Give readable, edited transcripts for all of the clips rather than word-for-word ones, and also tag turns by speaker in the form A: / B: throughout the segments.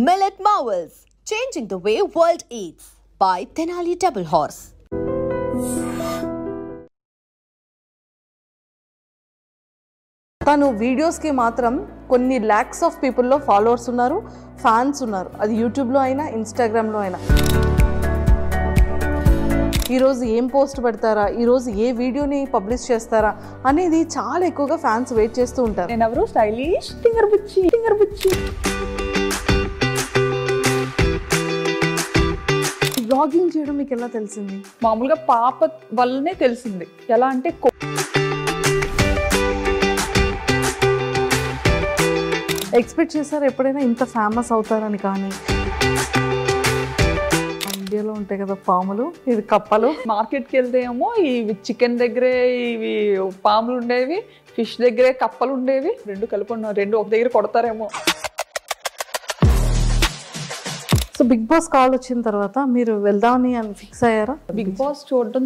A: Millet Marvels, changing the way world eats by Tenali Double Horse.
B: తను వీడియోస్కి మాత్రం కొన్ని ల్యాక్స్ ఆఫ్ పీపుల్లో ఫాలోవర్స్ ఉన్నారు, ఫ్యాన్స్ ఉన్నారు. అది యూట్యూబ్లో అయినా ఇన్స్టాగ్రామ్లో అయినా. ఈరోజు ఏం పోస్ట్ పెడతారా, ఈరోజు ఏ వీడియోని పబ్లిష్ చేస్తారా అనేది చాలా ఎక్కువగా ఫ్యాన్స్ వెయిట్ చేస్తూ ఉంటారు.
C: నేను ఎవరు స్టైలిష్ ఫింగర్ బుచ్చి
B: బ్లాగింగ్ చేయడం మీకు ఎలా తెలిసింది?
C: మామూలుగా పాప వల్లనే తెలిసింది. ఎలా అంటే
B: ఎక్స్పెక్ట్ చేశారు ఎప్పుడైనా ఇంత ఫేమస్ అవుతారని? కానీ ఇండియాలో ఉంటాయి కదా పాములు, ఇది కప్పలు.
C: మార్కెట్కి వెళ్తే ఏమో ఇవి చికెన్ దగ్గరే ఇవి పాములు ఉండేవి, ఫిష్ దగ్గరే కప్పలు ఉండేవి. రెండు కలిపి ఉన్నారు, రెండు ఒక దగ్గర కొడతారేమో.
B: సో బిగ్ బాస్ కాల్ వచ్చిన తర్వాత మీరు వెళ్దామని ఫిక్స్ అయ్యారా?
C: బిగ్ బాస్ చూడడం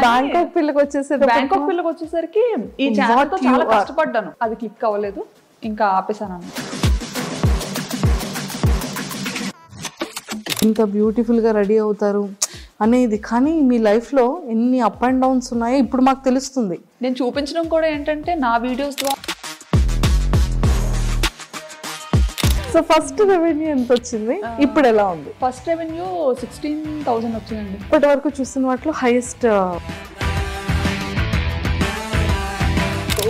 B: బ్యాంకాక్ పిల్లకి
C: వచ్చేసరికి ఈ ఛానల్ తో చాలా కష్టపడ్డాను, అది క్లిక్ అవ్వలేదు, ఇంకా ఆపేసాను.
B: ఇంత బ్యూటిఫుల్గా రెడీ అవుతారు అనేది, కానీ మీ లైఫ్లో ఎన్ని అప్ అండ్ డౌన్స్ ఉన్నాయో ఇప్పుడు మాకు తెలుస్తుంది.
C: నేను చూపించడం కూడా ఏంటంటే నా వీడియోస్ ద్వారా.
B: సో ఫస్ట్ రెవెన్యూ ఎంత వచ్చింది, ఇప్పుడు ఎలా ఉంది?
C: ఫస్ట్ రెవెన్యూ 16,000 వచ్చిందండి.
B: ఇప్పటి వరకు చూసిన వాటిలో హైయెస్ట్.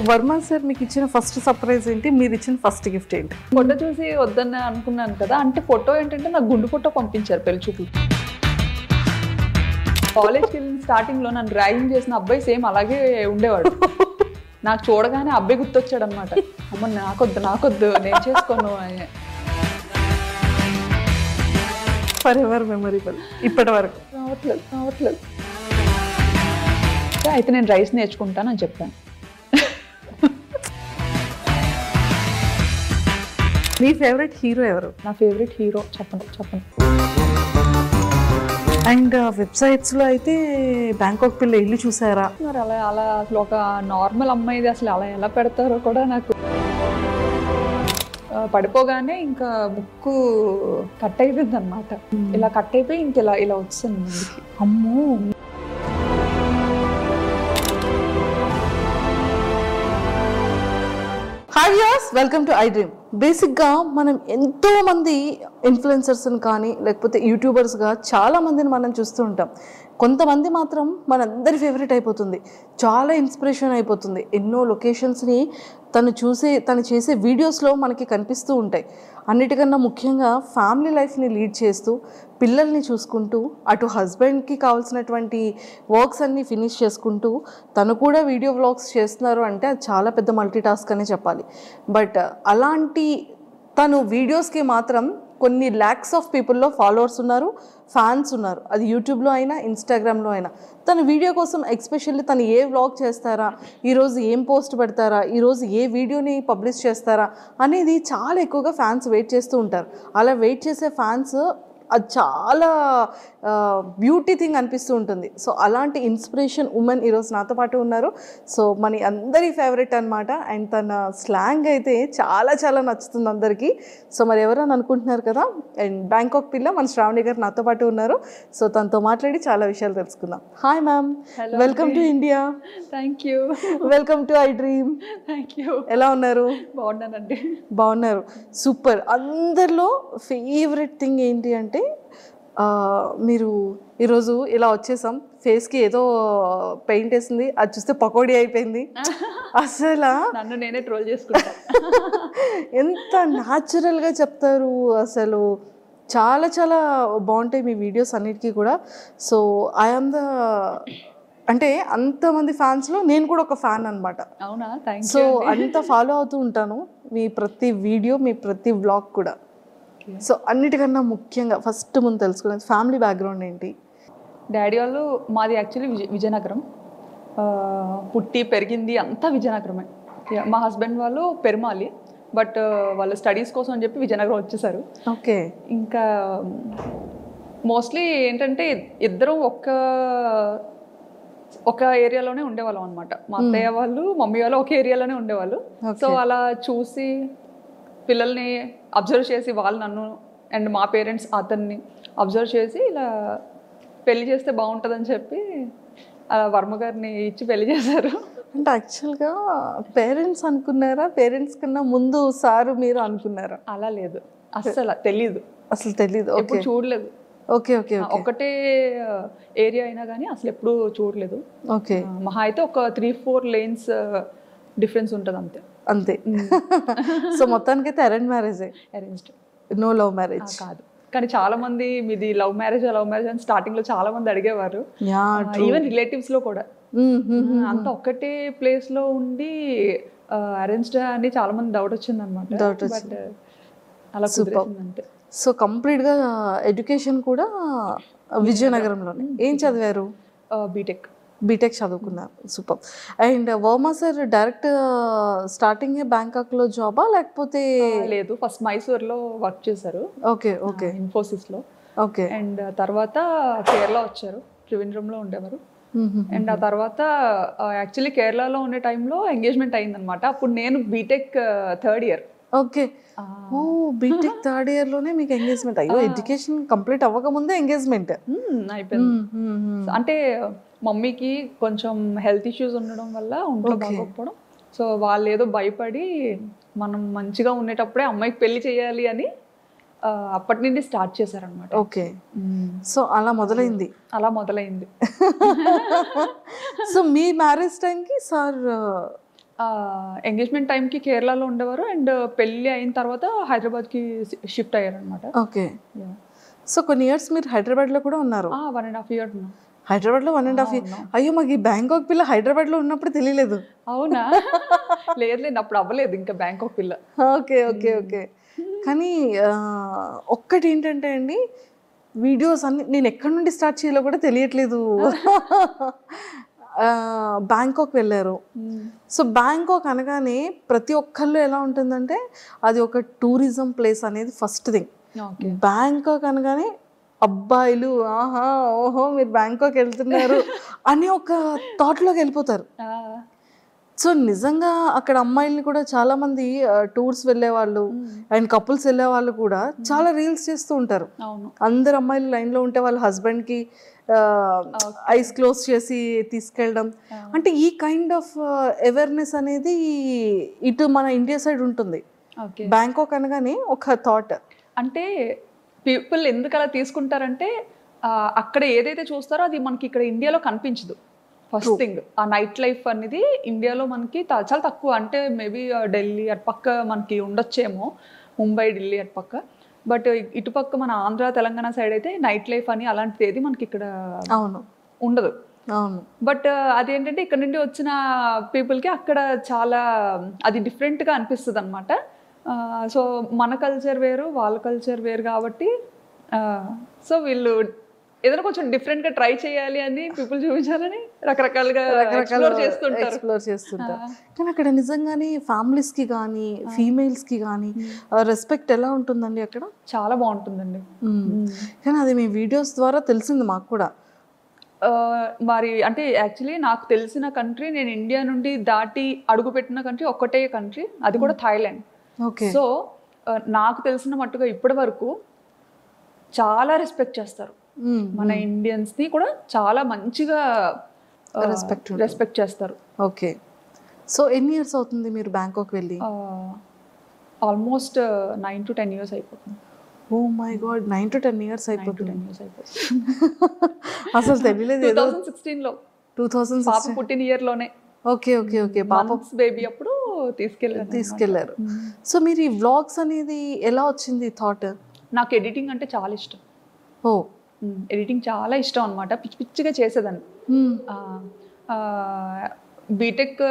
B: వర్మ సార్ మీకు ఇచ్చిన ఫస్ట్ సర్ప్రైజ్ ఏంటి, మీరు ఇచ్చిన ఫస్ట్ గిఫ్ట్ ఏంటి?
C: ఫోటో చూసి వద్దని అనుకున్నాను కదా, అంటే ఫోటో ఏంటంటే నాకు గుండు ఫోటో పంపించారు పెళ్లి చూపులు. కాలేజ్కి వెళ్ళిన స్టార్టింగ్లో నన్ను ర్యాగింగ్ చేసిన అబ్బాయి సేమ్ అలాగే ఉండేవాడు. నాకు చూడగానే అబ్బాయి గుర్తొచ్చాడు అనమాట. అమ్మ నాకొద్దు నేను చేసుకోను.
B: ఫర్ ఎవర్ మెమరబుల్ ఇప్పటి వరకు.
C: రావట్లేదు. అయితే నేను రైస్ నేర్చుకుంటాను అని చెప్పాను.
B: మీ ఫేవరెట్ హీరో ఎవరు?
C: నా ఫేవరెట్ హీరో చెప్పండి.
B: అండ్ వెబ్సైట్స్లో అయితే బ్యాంకాక్ పిల్ల ఇల్లు చూసారా?
C: మరి అలా అసలు ఒక నార్మల్ అమ్మాయిది అసలు అలా ఎలా పెడతారో కూడా నాకు. పడిపోగానే ఇంకా బుక్ కట్ అయిపోయింది అనమాట. ఇలా కట్ అయిపోయి ఇంక ఇలా వచ్చింది ముందుకి.
B: అమ్మో. Hi viewers, welcome to I dream. బేసిక్గా మనం ఎంతో మంది ఇన్ఫ్లుయెన్సర్స్ని కానీ లేకపోతే యూట్యూబర్స్గా చాలా మందిని మనం చూస్తూ ఉంటాం. కొంతమంది మాత్రం మనందరి ఫేవరెట్ అయిపోతుంది, చాలా ఇన్స్పిరేషన్ అయిపోతుంది. ఎన్నో లొకేషన్స్ని తను చేసే వీడియోస్లో మనకి కనిపిస్తూ ఉంటాయి. అన్నిటికన్నా ముఖ్యంగా ఫ్యామిలీ లైఫ్ని లీడ్ చేస్తూ పిల్లల్ని చూసుకుంటూ అటు హస్బెండ్కి కావాల్సినటువంటి వర్క్స్ అన్నీ ఫినిష్ చేసుకుంటూ తను కూడా వీడియో వ్లాగ్స్ చేస్తున్నారు అంటే అది చాలా పెద్ద మల్టీ టాస్క్ అనే చెప్పాలి. బట్ అలాంటి తను వీడియోస్కి మాత్రం కొన్ని ల్యాక్స్ ఆఫ్ పీపుల్లో ఫాలోవర్స్ ఉన్నారు, ఫ్యాన్స్ ఉన్నారు. అది యూట్యూబ్లో అయినా ఇన్స్టాగ్రామ్లో అయినా. తన వీడియో కోసం ఎస్పెషల్లీ తను ఏ వ్లాగ్ చేస్తారా, ఈరోజు ఏం పోస్ట్ పెడతారా, ఈరోజు ఏ వీడియోని పబ్లిష్ చేస్తారా అనేది చాలా ఎక్కువగా ఫ్యాన్స్ వెయిట్ చేస్తూ ఉంటారు. అలా వెయిట్ చేసే ఫ్యాన్స్ అది చాలా బ్యూటీ థింగ్ అనిపిస్తూ ఉంటుంది. సో అలాంటి ఇన్స్పిరేషన్ ఉమెన్ ఈరోజు నాతో పాటు ఉన్నారు. సో మన అందరి ఫేవరెట్ అనమాట. అండ్ తన స్లాంగ్ అయితే చాలా చాలా నచ్చుతుంది అందరికీ. సో మరి ఎవరైనా అనుకుంటున్నారు కదా, అండ్ బ్యాంకాక్ పిల్ల మన శ్రావణి గారు నాతో పాటు ఉన్నారు. సో తనతో మాట్లాడి చాలా విషయాలు తెలుసుకుందాం. Hi ma'am, welcome to India.
C: Thank you.
B: Welcome to I dream.
C: Thank you.
B: ఎలా ఉన్నారు?
C: బాగున్నానండి.
B: బాగున్నారు, సూపర్. అందరిలో ఫేవరెట్ థింగ్ ఏంటి అంటే మీరు ఈరోజు ఇలా వచ్చేసాం, ఫేస్కి ఏదో పెయింట్ వేసింది, అది చూస్తే పకోడీ అయిపోయింది. అసలు
C: నన్ను నేనే ట్రోల్ చేసుకుంటా.
B: ఎంత న్యాచురల్గా చెప్తారు, అసలు చాలా చాలా బాగుంటాయి మీ వీడియోస్ అన్నిటికీ కూడా. సో ఐఎమ్ ద అంటే అంతమంది ఫ్యాన్స్లో నేను కూడా ఒక ఫ్యాన్ అనమాట.
C: అవునా? Thank you.
B: సో అంత ఫాలో అవుతూ ఉంటాను మీ ప్రతి వీడియో, మీ ప్రతి వ్లాగ్ కూడా. సో అన్నిటికన్నా ముఖ్యంగా ఫస్ట్ ముందు తెలుసుకునేది ఫ్యామిలీ బ్యాక్గ్రౌండ్ ఏంటి?
C: డాడీ వాళ్ళు, మాది యాక్చువల్లీ విజయనగరం, పుట్టి పెరిగింది అంతా విజయనగరమే. మా హస్బెండ్ వాళ్ళు పెరుమాలి, బట్ వాళ్ళు స్టడీస్ కోసం అని చెప్పి విజయనగరం వచ్చేసారు.
B: ఓకే.
C: ఇంకా మోస్ట్లీ ఏంటంటే ఇద్దరం ఒక ఏరియాలోనే ఉండేవాళ్ళం అనమాట. మా అత్తయ్య వాళ్ళు మమ్మీ వాళ్ళు ఒక ఏరియాలోనే ఉండేవాళ్ళు. సో అలా చూసి పిల్లల్ని అబ్జర్వ్ చేసి వాళ్ళు నన్ను అండ్ మా పేరెంట్స్ అతన్ని అబ్జర్వ్ చేసి ఇలా పెళ్లి చేస్తే బాగుంటుందని చెప్పి వర్మ గారిని ఇచ్చి పెళ్లి చేశారు.
B: అంటే యాక్చువల్గా పేరెంట్స్ అనుకున్నారా, పేరెంట్స్ కన్నా ముందు సారు మీరు అనుకున్నారా?
C: అలా లేదు, అస్సలు తెలీదు,
B: అసలు తెలీదు.
C: ఎప్పుడు చూడలేదు.
B: ఓకే ఓకే
C: ఒకటే ఏరియా అయినా కానీ అసలు ఎప్పుడు చూడలేదు.
B: ఓకే,
C: మహా అయితే ఒక 3-4 lanes డిఫరెన్స్ ఉంటుంది అంతే.
B: అంతే. సో మొత్తానికైతే అరేంజ్ మ్యారేజే,
C: అరేంజ్డ్,
B: నో లవ్ మ్యారేజ్
C: కాదు. కానీ చాలా మంది మీది లవ్ మ్యారేజ్ అని స్టార్టింగ్ లో చాలా మంది అడిగేవారు, ఈవెన్ రిలేటివ్స్ లో కూడా. అంత ఒక్కటే ప్లేస్ లో ఉండి అరేంజ్డ్ అని చాలా మంది డౌట్ వచ్చింది అనమాట. బట్ అలా కుదిరేసింది అంతే.
B: సో కంప్లీట్గా ఎడ్యుకేషన్ కూడా విజయనగరంలోనే. ఏం చదివారు? బీటెక్ చదువుకున్నారు. Super. And Varma sir direct starting బ్యాంకాక్లో జాబా లేకపోతే?
C: లేదు, ఫస్ట్ మైసూర్లో వర్క్ చేశారు.
B: ఓకే ఓకే,
C: ఇన్ఫోసిస్లో.
B: ఓకే.
C: అండ్ తర్వాత కేరళ వచ్చారు, త్రివేంద్రంలో ఉండేవారు. అండ్ ఆ తర్వాత యాక్చువల్లీ కేరళలో ఉండే టైంలో ఎంగేజ్మెంట్ అయిందనమాట. అప్పుడు నేను బీటెక్ 3rd year.
B: ఓకే. ఓ, బీటెక్ 3rd year లోనే మీకు ఎంగేజ్మెంట్? అయ్యో, ఎడ్యుకేషన్ కంప్లీట్ అవ్వకముందే ఎంగేజ్మెంట్
C: అయిపోయింది. అంటే మమ్మీకి కొంచెం హెల్త్ ఇష్యూస్ ఉండడం వల్ల ఒంట్లో బాగోకపోవడం, సో వాళ్ళు ఏదో భయపడి మనం మంచిగా ఉండేటప్పుడే అమ్మాయికి పెళ్లి చేయాలి అని అప్పటి నుండి స్టార్ట్ చేశారనమాట.
B: ఓకే. సో అలా మొదలైంది. సో మీ మ్యారేజ్ టైంకి సార్
C: ఎంగేజ్మెంట్ టైంకి కేరళలో ఉండేవారు అండ్ పెళ్ళి అయిన తర్వాత హైదరాబాద్కి షిఫ్ట్ అయ్యారనమాట.
B: ఓకే. సో కొన్ని ఇయర్స్ మీరు హైదరాబాద్లో కూడా ఉన్నారు?
C: 1.5 years ఉన్నాం
B: హైదరాబాద్లో. 1.5 years? అయ్యో, మాకు ఈ బ్యాంకాక్ పిల్ల హైదరాబాద్లో ఉన్నప్పుడు తెలియలేదు.
C: అవునా? లేదు, అప్పుడు అవ్వలేదు ఇంకా బ్యాంకాక్ పిల్ల.
B: Okay okay okay. కానీ ఒక్కటి ఏంటంటే అండి, వీడియోస్ అన్ని నేను ఎక్కడి నుండి స్టార్ట్ చేయాలో కూడా తెలియట్లేదు. బ్యాంకాక్ వెళ్ళారు. సో బ్యాంకాక్ అనగానే ప్రతి ఒక్కళ్ళు ఎలా ఉంటుందంటే అది ఒక టూరిజం ప్లేస్ అనేది ఫస్ట్ థింగ్. బ్యాంకాక్ అనగానే అబ్బాయిలు ఆహా ఓహో మీరు బ్యాంకాక్ వెళ్తున్నారు అని ఒక థాట్లోకి వెళ్ళిపోతారు. సో నిజంగా అక్కడ అమ్మాయిల్ని కూడా చాలా మంది టూర్స్ వెళ్ళే వాళ్ళు అండ్ కపుల్స్ వెళ్ళే వాళ్ళు కూడా చాలా రీల్స్ చేస్తూ ఉంటారు. అందరు అమ్మాయిలు లైన్లో ఉంటే వాళ్ళ హస్బెండ్కి ఐస్ క్లోజ్ చేసి తీసుకెళ్ళడం. అంటే ఈ కైండ్ ఆఫ్ అవేర్నెస్ అనేది ఇటు మన ఇండియా సైడ్ ఉంటుంది. బ్యాంకాక్ అనగానే ఒక థాట్.
C: అంటే పీపుల్ ఎందుకు అలా తీసుకుంటారంటే అక్కడ ఏదైతే చూస్తారో అది మనకి ఇక్కడ ఇండియాలో కనిపించదు. ఫస్ట్ థింగ్, ఆ నైట్ లైఫ్ అనేది ఇండియాలో మనకి చాలా తక్కువ. అంటే మేబీ ఢిల్లీ అటు పక్క మనకి ఉండొచ్చేమో, ముంబై ఢిల్లీ అటు పక్క. బట్ ఇటుపక్క మన ఆంధ్ర తెలంగాణ సైడ్ అయితే నైట్ లైఫ్ అని అలాంటిది ఏది మనకి ఇక్కడ ఉండదు. బట్ అదేంటంటే ఇక్కడ నుండి వచ్చిన పీపుల్కి అక్కడ చాలా అది డిఫరెంట్గా అనిపిస్తుంది అనమాట. సో మన కల్చర్ వేరు, వాళ్ళ కల్చర్ వేరు కాబట్టి సో వీళ్ళు ఏదైనా కొంచెం డిఫరెంట్గా ట్రై చేయాలి అని పీపుల్ చూపించాలని రకరకాలుగా ఎక్స్ప్లోర్ చేస్తుంటారు.
B: కానీ అక్కడ నిజంగానే ఫ్యామిలీస్కి కానీ ఫీమేల్స్కి కానీ రెస్పెక్ట్ ఎలా ఉంటుందండి అక్కడ?
C: చాలా బాగుంటుందండి.
B: కానీ అది మీ వీడియోస్ ద్వారా తెలిసింది మాకు కూడా.
C: మరి అంటే యాక్చువల్లీ నాకు తెలిసిన కంట్రీ, నేను ఇండియా నుండి దాటి అడుగుపెట్టిన కంట్రీ ఒక్కటే కంట్రీ, అది కూడా థాయిలాండ్. సో నాకు తెలిసిన మట్టుగా ఇప్పటి వరకు చాలా రెస్పెక్ట్ చేస్తారు. మన ఇండియన్స్ ని కూడా చాలా మంచిగా రెస్పెక్ట్ చేస్తారు.
B: ఓకే. సో ఎన్ని ఇయర్స్ అవుతుంది మీరు బ్యాంకాక్ వెళ్ళి?
C: ఆల్మోస్ట్ 9 to 10 years అయిపోతుంది.
B: Oh my god, 9 to 10 years అయిపోతుంది. అసలు తెలియలేదు.
C: 2016లో పాప పుట్టిన ఇయర్ లోనే.
B: Okay okay okay. పాప
C: బేబీ అప్పుడు
B: తీసుకెళ్లారు. సో మీరు ఈ వ్లాగ్స్ అనేది ఎలా వచ్చింది థాట్?
C: నాకు ఎడిటింగ్ అంటే చాలా ఇష్టం.
B: ఓ,
C: ఎడిటింగ్ చాలా ఇష్టం అనమాట. పిచ్చి పిచ్చిగా చేసేదాన్ని. బీటెక్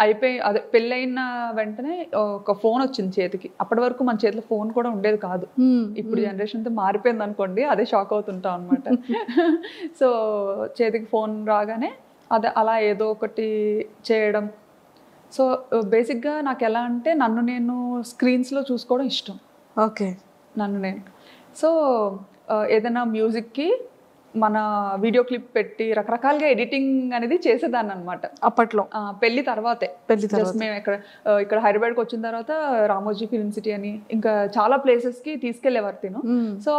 C: అయిపోయి అదే పెళ్ళైన వెంటనే ఒక ఫోన్ వచ్చింది చేతికి. అప్పటి వరకు మన చేతిలో ఫోన్ కూడా ఉండేది కాదు. ఇప్పుడు జనరేషన్తో మారిపోయింది అనుకోండి, అదే షాక్ అవుతుంటాం అనమాట. సో చేతికి ఫోన్ రాగానే అదే అలా ఏదో ఒకటి చేయడం. సో బేసిక్గా నాకు ఎలా అంటే నన్ను నేను స్క్రీన్స్లో చూసుకోవడం ఇష్టం.
B: ఓకే.
C: నన్ను నేను సో ఏదైనా మ్యూజిక్కి మన వీడియో క్లిప్ పెట్టి రకరకాలుగా ఎడిటింగ్ అనేది చేసేదాన్ని అనమాట
B: అప్పట్లో.
C: పెళ్లి తర్వాతే. జస్ట్ మేము ఇక్కడ హైదరాబాద్కి వచ్చిన తర్వాత రామోజీ ఫిల్మ్ సిటీ అని ఇంకా చాలా ప్లేసెస్కి తీసుకెళ్లేవారు తిను. సో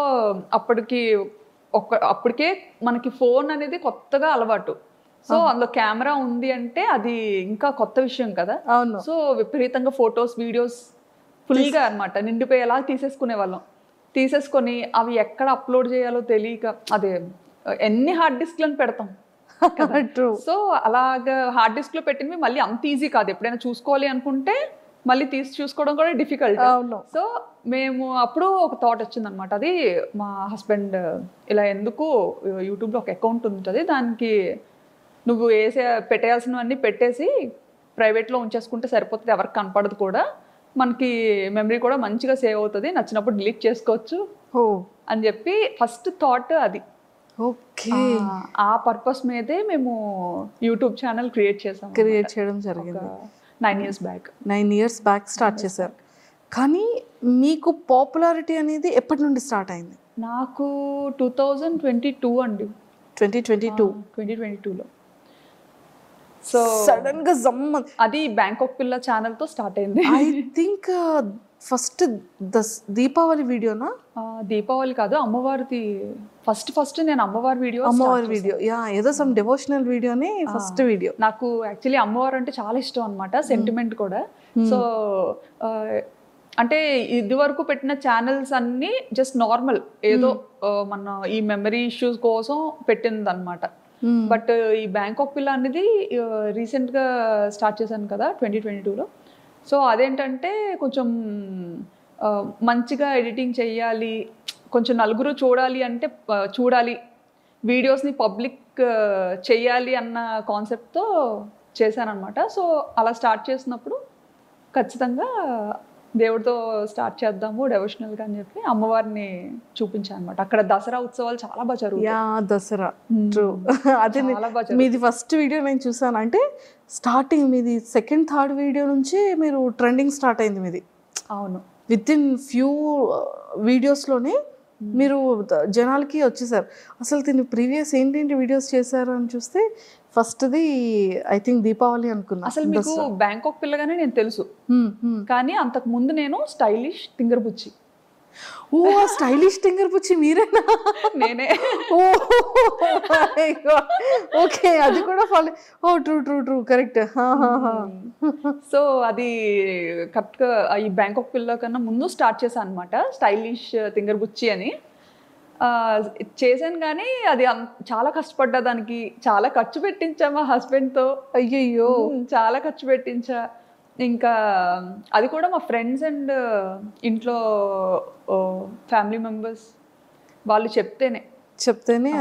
C: అప్పటికే మనకి ఫోన్ అనేది కొత్తగా అలవాటు. సో అందులో కెమెరా ఉంది అంటే అది ఇంకా కొత్త విషయం కదా. సో విపరీతంగా ఫొటోస్ వీడియోస్ ఫుల్గా అనమాట నిండిపోయేలా తీసేసుకునే వాళ్ళం. తీసేసుకొని అవి ఎక్కడ అప్లోడ్ చేయాలో తెలియక అదే ఎన్ని హార్డ్ డిస్క్లను పెడతాం. సో అలాగా హార్డ్ డిస్క్ లో పెట్టినవి మళ్ళీ అంత ఈజీ కాదు. ఎప్పుడైనా చూసుకోవాలి అనుకుంటే మళ్ళీ తీసి చూసుకోవడం కూడా డిఫికల్ట్. సో మేము అప్పుడు ఒక థాట్ వచ్చింది అనమాట. అది మా హస్బెండ్ ఇలా ఎందుకు యూట్యూబ్లో ఒక అకౌంట్ ఉంటుంది, దానికి నువ్వు పెట్టేయాల్సినవన్నీ పెట్టేసి ప్రైవేట్లో ఉంచేసుకుంటే సరిపోతుంది, ఎవరికి కనపడదు కూడా, మనకి మెమరీ కూడా మంచిగా సేవ్ అవుతుంది, నచ్చినప్పుడు డిలీట్ చేసుకోవచ్చు అని చెప్పి ఫస్ట్ థాట్ అది.
B: ఓకే,
C: ఆ పర్పస్ మీదే మేము యూట్యూబ్ ఛానల్ క్రియేట్ చేయడం జరిగింది 9 years బ్యాక్
B: స్టార్ట్ చేశారు. కానీ మీకు పాపులారిటీ అనేది ఎప్పటి నుండి స్టార్ట్ అయింది?
C: నాకు 2022 అండి. 2022లో. సో
B: సడన్ గా
C: అది బ్యాంకాక్ పిల్ల ఛానల్ తో స్టార్ట్ అయింది.
B: ఐ థింక్ ఫస్ట్ దీపావళి వీడియోనా?
C: దీపావళి కాదు, అమ్మవారిది ఫస్ట్ నేను అమ్మవారి వీడియో
B: ఏదో సమ్ డివోషనల్ వీడియోని ఫస్ట్ వీడియో.
C: నాకు యాక్చువల్లీ అమ్మవారు అంటే చాలా ఇష్టం అనమాట, సెంటిమెంట్ కూడా. సో అంటే ఇది వరకు పెట్టిన ఛానల్స్ అన్ని జస్ట్ నార్మల్ ఏదో మన ఈ మెమరీ ఇష్యూస్ కోసం పెట్టింది అనమాట. బట్ ఈ బ్యాంకాక్ పిల్ల అనేది రీసెంట్గా స్టార్ట్ చేశాను కదా 2022లో. సో అదేంటంటే కొంచెం మంచిగా ఎడిటింగ్ చెయ్యాలి, కొంచెం నలుగురు చూడాలి అంటే చూడాలి, వీడియోస్ని పబ్లిక్ చెయ్యాలి అన్న కాన్సెప్ట్తో చేశానమాట. సో అలా స్టార్ట్ చేసినప్పుడు ఖచ్చితంగా దేవుడితో స్టార్ట్ చేద్దాము డెవోషనల్గా అని చెప్పి అమ్మవారిని చూపించాను అనమాట. అక్కడ దసరా ఉత్సవాలు చాలా బాగా జరుగుతాయి.
B: దసరా అదే మీది ఫస్ట్ వీడియో నేను చూసాను. అంటే స్టార్టింగ్ మీది సెకండ్ థర్డ్ వీడియో నుంచి మీరు ట్రెండింగ్ స్టార్ట్ అయింది మీది.
C: అవును,
B: విత్ ఇన్ ఫ్యూ వీడియోస్లోనే మీరు జనాలకి వచ్చేసారు. అసలు దీన్ని ప్రీవియస్ ఏంటేంటి వీడియోస్ చేశారు అని చూస్తే ఫస్ట్ది ఐ థింక్ దీపావళి అనుకున్నా.
C: అసలు మీకు బ్యాంకాక్ పిల్లగానే నేను తెలుసు, కానీ అంతకు ముందు నేను స్టైలిష్ తింగర్ బుచ్చి.
B: ఓ స్టైలిష్ తింగర్ బుచ్చి మీరేనా?
C: నేనే.
B: ఓకే, అది కూడా ఫాలో. ఓ ట్రూ కరెక్ట్.
C: సో అది కరెక్ట్గా ఈ బ్యాంకాక్ పిల్ల కన్నా ముందు స్టార్ట్ చేశాను అనమాట, స్టైలిష్ తింగర్ బుచ్చి అని చేశాను. కానీ అది చాలా కష్టపడ్డా, దానికి చాలా ఖర్చు పెట్టించా మా హస్బెండ్తో.
B: అయ్యయ్యో,
C: చాలా ఖర్చు పెట్టించా. ఇంకా అది కూడా మా ఫ్రెండ్స్ అండ్ ఇంట్లో ఫ్యామిలీ మెంబర్స్ వాళ్ళు చెప్తేనే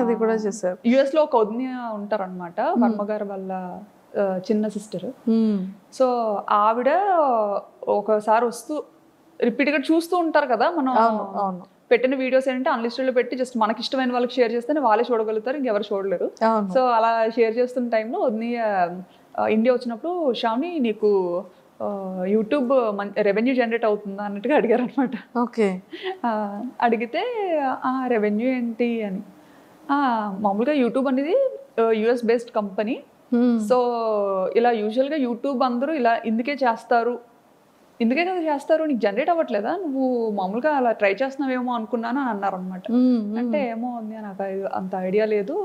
B: అది కూడా చేశారు.
C: యుఎస్లో ఒక వదిన ఉంటారనమాట, వర్మగారు వాళ్ళ చిన్న సిస్టర్. సో ఆవిడ ఒకసారి వస్తూ రిపీట్గా చూస్తూ ఉంటారు కదా, మనం పెట్టిన వీడియోస్ ఏంటంటే అన్లిస్టెడ్లో పెట్టి జస్ట్ మనకి ఇష్టమైన వాళ్ళకి షేర్ చేస్తేనే వాళ్ళే చూడగలుగుతారు, ఇంకెవరు చూడలేరు. సో అలా షేర్ చేస్తున్న టైంలో వదిన ఇండియా వచ్చినప్పుడు శ్రావణి నీకు యూట్యూబ్ రెవెన్యూ జనరేట్ అవుతుందా అన్నట్టుగా అడిగారు అనమాట.
B: ఓకే,
C: అడిగితే రెవెన్యూ ఏంటి అని, మామూలుగా యూట్యూబ్ అనేది యుఎస్ బేస్డ్ కంపెనీ. సో ఇలా యూజువల్గా యూట్యూబ్ అందరూ ఇలా ఇందుకే కదా చేస్తారు, నీకు జనరేట్ అవ్వట్లేదా, నువ్వు మామూలుగా అలా ట్రై చేస్తున్నావేమో అనుకున్నాను అని అన్నారు అనమాట. అంటే ఏమో నాకు అంత ఐడియా లేదు.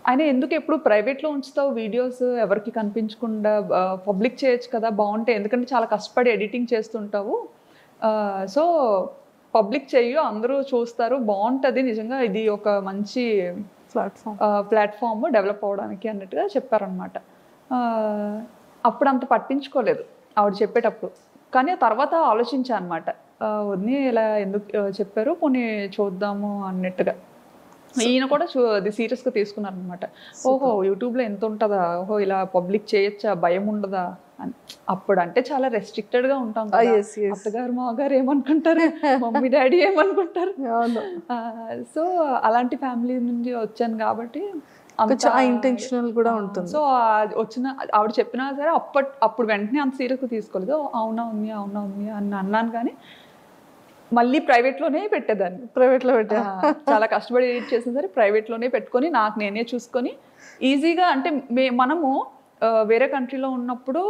C: ఆయన ఎందుకు ఎప్పుడు ప్రైవేట్లో ఉంచుతావు వీడియోస్, ఎవరికి కనిపించకుండా పబ్లిక్ చేయొచ్చు కదా, బాగుంటాయి, ఎందుకంటే చాలా కష్టపడి ఎడిటింగ్ చేస్తుంటావు, సో పబ్లిక్ చెయ్యు, అందరూ చూస్తారు, బాగుంటుంది, నిజంగా ఇది ఒక మంచి ప్లాట్ఫామ్ డెవలప్ అవ్వడానికి అన్నట్టుగా చెప్పారనమాట. అప్పుడు అంత పట్టించుకోలేదు ఆవిడ చెప్పేటప్పుడు, కానీ తర్వాత ఆలోచించా అనమాట, వదిని ఇలా ఎందుకు చెప్పారు, పోనీ చూద్దాము అన్నట్టుగా. ఈయన కూడా అది సీరియస్గా తీసుకున్నారు అనమాట. ఓహో యూట్యూబ్లో ఎంత ఉంటుందా, ఓహో ఇలా పబ్లిక్ చేయొచ్చా, భయం ఉండదా అని. అప్పుడు అంటే చాలా రెస్ట్రిక్టెడ్గా ఉంటాం కదా, అత్తగారు మాగారు ఏమనుకుంటారు, మమ్మీ డాడీ ఏమనుకుంటారు. సో అలాంటి ఫ్యామిలీ నుండి వచ్చాను కాబట్టి
B: ఇంటెన్షనల్ కూడా ఉంటుంది.
C: సో వచ్చిన ఆవిడ చెప్పినా సరే అప్పుడు వెంటనే అంత సీరియస్గా తీసుకోలేదు. అవునా ఉంది అని అన్నాను, కానీ మళ్ళీ ప్రైవేట్లోనే పెట్టేదాన్ని.
B: ప్రైవేట్లో పెట్టా.
C: చాలా కష్టపడి ఎడిట్ చేసిన సరే ప్రైవేట్లోనే పెట్టుకొని నాకు నేనే చూసుకొని ఈజీగా అంటే మనము వేరే కంట్రీలో ఉన్నప్పుడు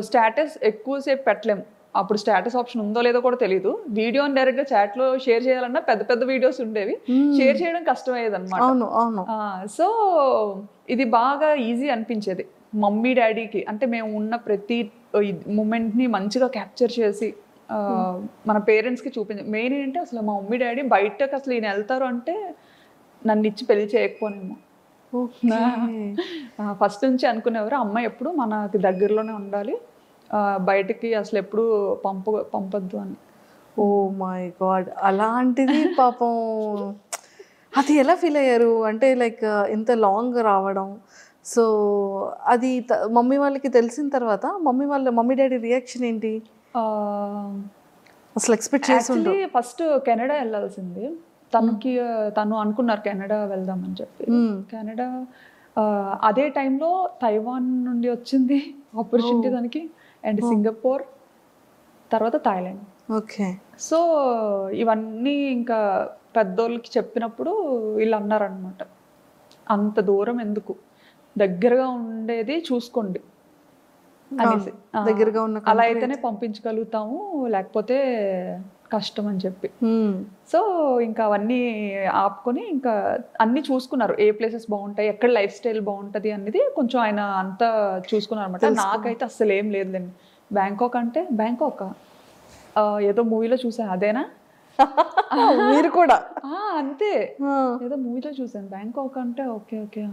C: స్టేటస్ ఎక్కువసేపు పెట్టలేము. అప్పుడు స్టేటస్ ఆప్షన్ ఉందో లేదో కూడా తెలియదు. వీడియోని డైరెక్ట్గా చాట్లో షేర్ చేయాలన్నా పెద్ద పెద్ద వీడియోస్ ఉండేవి, షేర్ చేయడం కష్టమయ్యేది అనమాట.
B: అవును అవును.
C: సో ఇది బాగా ఈజీ అనిపించేది మమ్మీ డాడీకి. అంటే మేము ఉన్న ప్రతి మూమెంట్ని మంచిగా క్యాప్చర్ చేసి మన పేరెంట్స్కి చూపించాం. మెయిన్ ఏంటంటే అసలు మా మమ్మీ డాడీ బయటకు అసలు ఈయన వెళ్తారు అంటే నన్ను ఇచ్చి పెళ్లి చేయకపోనేమో. ఫస్ట్ నుంచి అనుకునేవారు అమ్మాయి ఎప్పుడు మనకి దగ్గరలోనే ఉండాలి, బయటికి అసలు ఎప్పుడు పంపొద్దు అని.
B: Oh my god. అలాంటిది పాపం అది ఎలా ఫీల్ అయ్యారు అంటే లైక్ ఇంత లాంగ్ రావడం? సో అది మమ్మీ వాళ్ళకి తెలిసిన తర్వాత మమ్మీ డాడీ రియాక్షన్ ఏంటి అసలు? ఎక్స్పెక్ట్ చేసి
C: ఫస్ట్ కెనడా వెళ్ళాల్సింది తను అనుకున్నారు కెనడా వెళ్దామని చెప్పి. కెనడా అదే టైంలో తైవాన్ నుండి వచ్చింది ఆపర్చునిటీ దానికి, అండ్ సింగపూర్, తర్వాత థాయిలాండ్.
B: ఓకే.
C: సో ఇవన్నీ ఇంకా పెద్దోళ్ళకి చెప్పినప్పుడు వీళ్ళు అన్నారనమాట, అంత దూరం ఎందుకు, దగ్గరగా ఉండేది చూసుకోండి అనేసి.
B: దగ్గరగా ఉన్న
C: అలా అయితేనే పంపించగలుగుతాము, లేకపోతే కష్టం అని చెప్పి. సో ఇంకా అవన్నీ ఆపుకొని ఇంకా అన్ని చూసుకున్నారు, ఏ ప్లేసెస్ బాగుంటాయి, ఎక్కడ లైఫ్ స్టైల్ బాగుంటుంది అనేది కొంచెం ఆయన అంతా చూసుకున్నారు అనమాట. నాకైతే అస్సలు ఏం లేదులేండి. బ్యాంకాక్ అంటే బ్యాంకాక్ ఏదో మూవీలో చూసాను, అదేనా
B: మీరు కూడా?
C: అంతే, ఏదో మూవీలో చూసాను బ్యాంకాక్ అంటే ఓకే ఓకే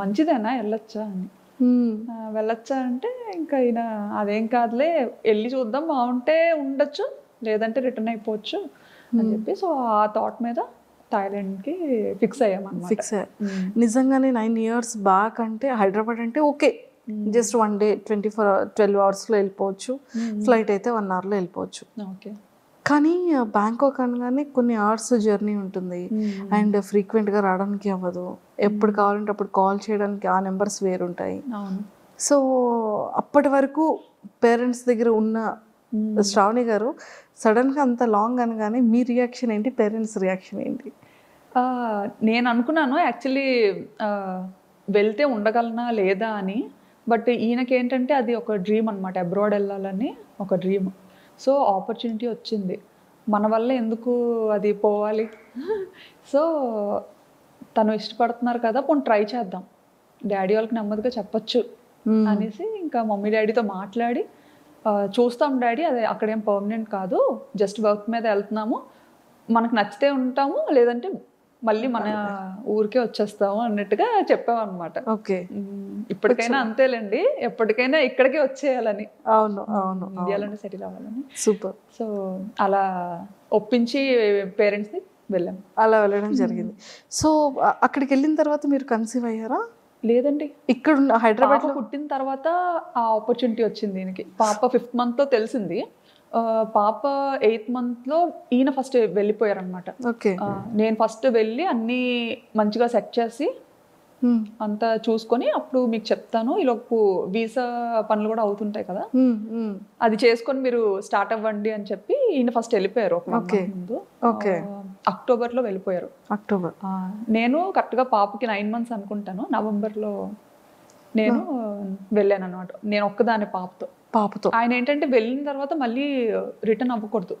C: మంచిదేనా వెళ్ళొచ్చా అని. వెళ్ళొచ్చా అంటే ఇంకా ఈయన అదేం కాదులే వెళ్ళి చూద్దాం, బాగుంటే ఉండొచ్చు లేదంటే రిటర్న్ అయిపోవచ్చు అని చెప్పి. సో ఆ థాట్ మీద థాయిలాండ్కి ఫిక్స్ అయ్యామన్నమాట.
B: ఫిక్స్ అయ్యారు. నిజంగానే 9 years బ్యాక్ అంటే హైదరాబాద్ అంటే ఓకే, జస్ట్ 1 day 12 hours వెళ్ళిపోవచ్చు, ఫ్లైట్ అయితే 1 hour వెళ్ళిపోవచ్చు.
C: ఓకే.
B: కానీ బ్యాంకాక్ అనగానే కొన్ని అవర్స్ జర్నీ ఉంటుంది, అండ్ ఫ్రీక్వెంట్గా రావడానికి అవ్వదు, ఎప్పుడు కావాలంటే అప్పుడు కాల్ చేయడానికి ఆ నెంబర్స్ వేరుంటాయి. సో అప్పటి వరకు పేరెంట్స్ దగ్గర ఉన్న శ్రావణి గారు సడన్గా అంత లాంగ్ అనగానే మీ రియాక్షన్ ఏంటి, పేరెంట్స్ రియాక్షన్ ఏంటి?
C: నేను అనుకున్నాను యాక్చువల్లీ వెళ్తే ఉండగలనా లేదా అని, బట్ ఈయనకి ఏంటంటే అది ఒక డ్రీమ్ అనమాట, అబ్రాడ్ వెళ్ళాలని ఒక డ్రీమ్. సో ఆపర్చునిటీ వచ్చింది, మన వల్ల ఎందుకు అది పోవాలి, సో తను ఇష్టపడుతున్నారు కదా పోనీ ట్రై చేద్దాం, డాడీ వాళ్ళకి నెమ్మదిగా చెప్పచ్చు అనేసి ఇంకా మమ్మీ డాడీతో మాట్లాడి చూస్తాం డాడీ, అదే అక్కడేం పర్మనెంట్ కాదు, జస్ట్ వర్క్ మీద వెళ్తున్నాము, మనకు నచ్చితే ఉంటాము లేదంటే మళ్ళీ మన ఊరికే వచ్చేస్తాము అన్నట్టుగా చెప్పామన్నమాట.
B: ఓకే.
C: ఇప్పటికైనా అంతేలేండి, ఎప్పటికైనా ఇక్కడికే వచ్చేయాలని.
B: అవును అవును,
C: ఇండియాలోనే సెటిల్ అవ్వాలని.
B: సూపర్.
C: సో అలా ఒప్పించి పేరెంట్స్ని వెళ్ళాం.
B: అలా వెళ్ళడం జరిగింది. సో అక్కడికి వెళ్ళిన తర్వాత మీరు కన్సీవ్ అయ్యారా?
C: లేదండి,
B: ఇక్కడ హైదరాబాద్
C: పుట్టిన తర్వాత ఆ ఆపర్చునిటీ వచ్చింది దీనికి. పాప 5th monthలో తెలిసింది, పాప 8th monthలో ఈయన ఫస్ట్ వెళ్ళిపోయారనమాట.
B: ఓకే.
C: నేను ఫస్ట్ వెళ్ళి అన్నీ మంచిగా సెట్ చేసి అంతా చూసుకొని అప్పుడు మీకు చెప్తాను, ఈలోపు వీసా పనులు కూడా అవుతుంటాయి కదా, అది చేసుకొని మీరు స్టార్ట్ అవ్వండి అని చెప్పి ఈయన ఫస్ట్ వెళ్ళిపోయారు ఒక ముందు. అక్టోబర్లో వెళ్ళిపోయారు.
B: అక్టోబర్.
C: నేను కరెక్ట్గా పాపకి 9 months అనుకుంటాను, నవంబర్లో నేను వెళ్ళాను అనమాట. నేను ఒక్కదాని పాపతో. ఆయన ఏంటంటే వెళ్ళిన తర్వాత మళ్ళీ రిటర్న్ అవ్వకూడదు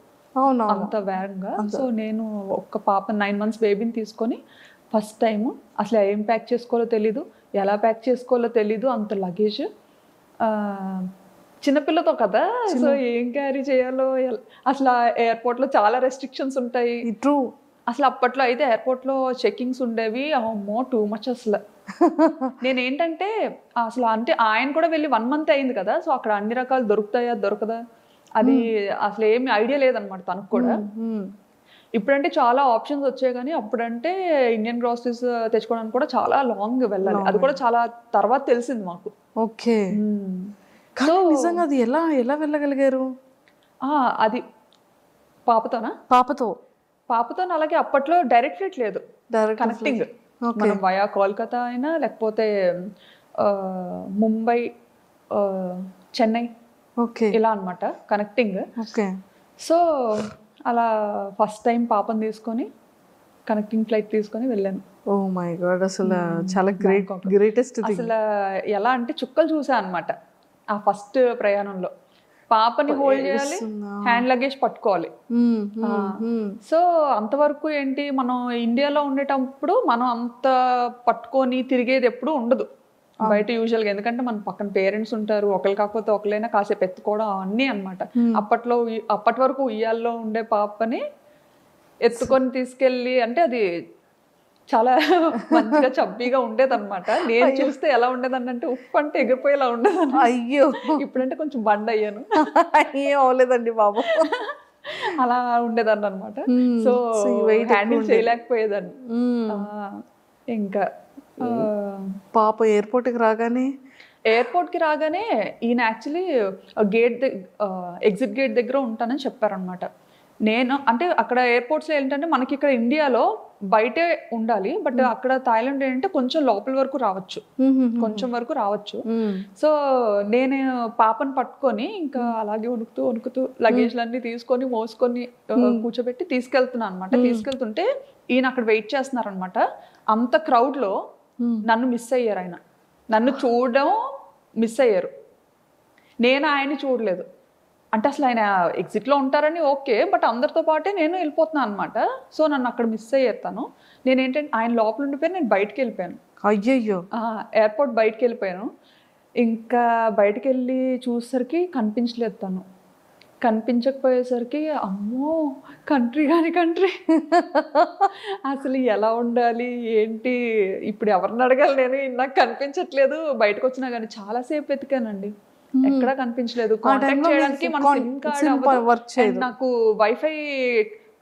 C: అంత వేగంగా. సో నేను ఒక్క పాప 9 months బేబీని తీసుకొని ఫస్ట్ టైము అసలు ఏం ప్యాక్ చేసుకోవాలో తెలీదు, ఎలా ప్యాక్ చేసుకోవాలో తెలీదు, అంత లగేజ్, చిన్నపిల్లతో కదా, సో ఏం క్యారీ చేయాలో అసలు ఎయిర్పోర్ట్లో చాలా రెస్ట్రిక్షన్స్ ఉంటాయి.
B: ట్రూ.
C: అసలు అప్పట్లో అయితే ఎయిర్పోర్ట్లో చెక్కింగ్స్ ఉండేవి, అమ్మో టూ మచ్ అసలు. నేనేంటంటే అసలు అంటే ఆయన కూడా వెళ్ళి 1 month అయింది కదా, సో అక్కడ అన్ని రకాలు దొరుకుతాయా దొరకదా అది అసలు ఏమి ఐడియా లేదనమాట తనకు కూడా. ఇప్పుడంటే చాలా ఆప్షన్స్ వచ్చాయి, కానీ అప్పుడంటే ఇండియన్ గ్రాసరీస్ తెచ్చుకోవడానికి కూడా చాలా లాంగ్ వెళ్ళాలి, అది కూడా చాలా తర్వాత తెలిసింది మాకు.
B: ఓకే. సో నిజంగా అది ఎలా వెళ్ళగలిగారు?
C: అది పాపతో అలాగే అప్పట్లో డైరెక్ట్ ఫ్లైట్ లేదు, కనెక్టింగ్ మనం వయా కోల్కతా అయినా లేకపోతే ముంబై, చెన్నై, ఇలా అనమాట కనెక్టింగ్.
B: ఓకే.
C: సో అలా ఫస్ట్ టైం పాపని తీసుకొని కనెక్టింగ్ ఫ్లైట్ తీసుకొని వెళ్ళాను.
B: ఓ మై గాడ్, అసలు చాలా గ్రేటెస్ట్
C: అసలు ఎలా అంటే చుక్కలు చూసా అనమాట ఆ ఫస్ట్ ప్రయాణంలో. పాపని హోల్డ్ చేయాలి, హ్యాండ్ లగేజ్ పట్టుకోవాలి. సో అంతవరకు ఏంటి, మనం ఇండియాలో ఉండేటప్పుడు మనం అంత పట్టుకొని తిరిగేది ఎప్పుడు ఉండదు బయట యూజువల్గా. ఎందుకంటే మన పక్కన పేరెంట్స్ ఉంటారు, ఒకరు కాకపోతే ఒకరైనా కాసేపు ఎత్తుకోవడం అవన్నీ అనమాట. అప్పటి వరకు ఉయ్యాల్లో ఉండే పాపని ఎత్తుకొని తీసుకెళ్ళి, అంటే అది చాలా మంచిగా చబ్బీగా ఉండేది అనమాట. నేను చూస్తే ఎలా ఉండేదని అంటే ఉప్పు అంటే ఎగిరిపోయేలా ఉండేది.
B: అయ్యో,
C: ఇప్పుడంటే కొంచెం బండ్ అయ్యాను.
B: ఏం అవ్వలేదండి బాబు.
C: అలా ఉండేదాన్ని అనమాట. సో హ్యాండిల్ చేయలేకపోయేదాన్ని. ఇంకా
B: పాప ఎయిర్పోర్ట్కి రాగానే
C: ఈయన యాక్చువల్లీ ఎగ్జిట్ గేట్ దగ్గర ఉంటానని చెప్పారనమాట. నేను అంటే అక్కడ ఎయిర్పోర్ట్స్లో ఏంటంటే మనకి ఇక్కడ ఇండియాలో బయటే ఉండాలి, బట్ అక్కడ థాయిలాండ్ ఏంటంటే కొంచెం లోపల వరకు రావచ్చు. సో నేను పాపను పట్టుకొని ఇంకా అలాగే వణుకుతూ లగేజ్లన్నీ తీసుకొని మోసుకొని కూర్చోబెట్టి తీసుకెళ్తున్నాను అనమాట. తీసుకెళ్తుంటే ఈయన అక్కడ వెయిట్ చేస్తున్నారనమాట. అంత క్రౌడ్లో నన్ను మిస్ అయ్యారు. ఆయన నన్ను చూడడం మిస్ అయ్యారు, నేను ఆయన్ని చూడలేదు. అంటే అసలు ఆయన ఎగ్జిట్లో ఉంటారని ఓకే, బట్ అందరితో పాటే నేను వెళ్ళిపోతున్నాను అనమాట. సో నన్ను అక్కడ మిస్ అయ్యేస్తాను. నేనేంటంటే ఆయన లోపల ఉండిపోయి నేను బయటకు వెళ్ళిపోయాను.
B: అయ్యయ్యో,
C: ఎయిర్పోర్ట్ బయటకు వెళ్ళిపోయాను. ఇంకా బయటకు వెళ్ళి చూసేసరికి కనిపించలేదు తను. కనిపించకపోయేసరికి అమ్మో కంట్రీ అసలు ఎలా ఉండాలి ఏంటి, ఇప్పుడు ఎవరిని అడగాలి, నేను నాకు కనిపించట్లేదు. బయటకు వచ్చినా కానీ చాలాసేపు వెతికానండి, ఎక్కడా కనిపించలేదు. కాంటాక్ట్ చేయడానికి మన సిమ్ కార్డ్, నాకు వైఫై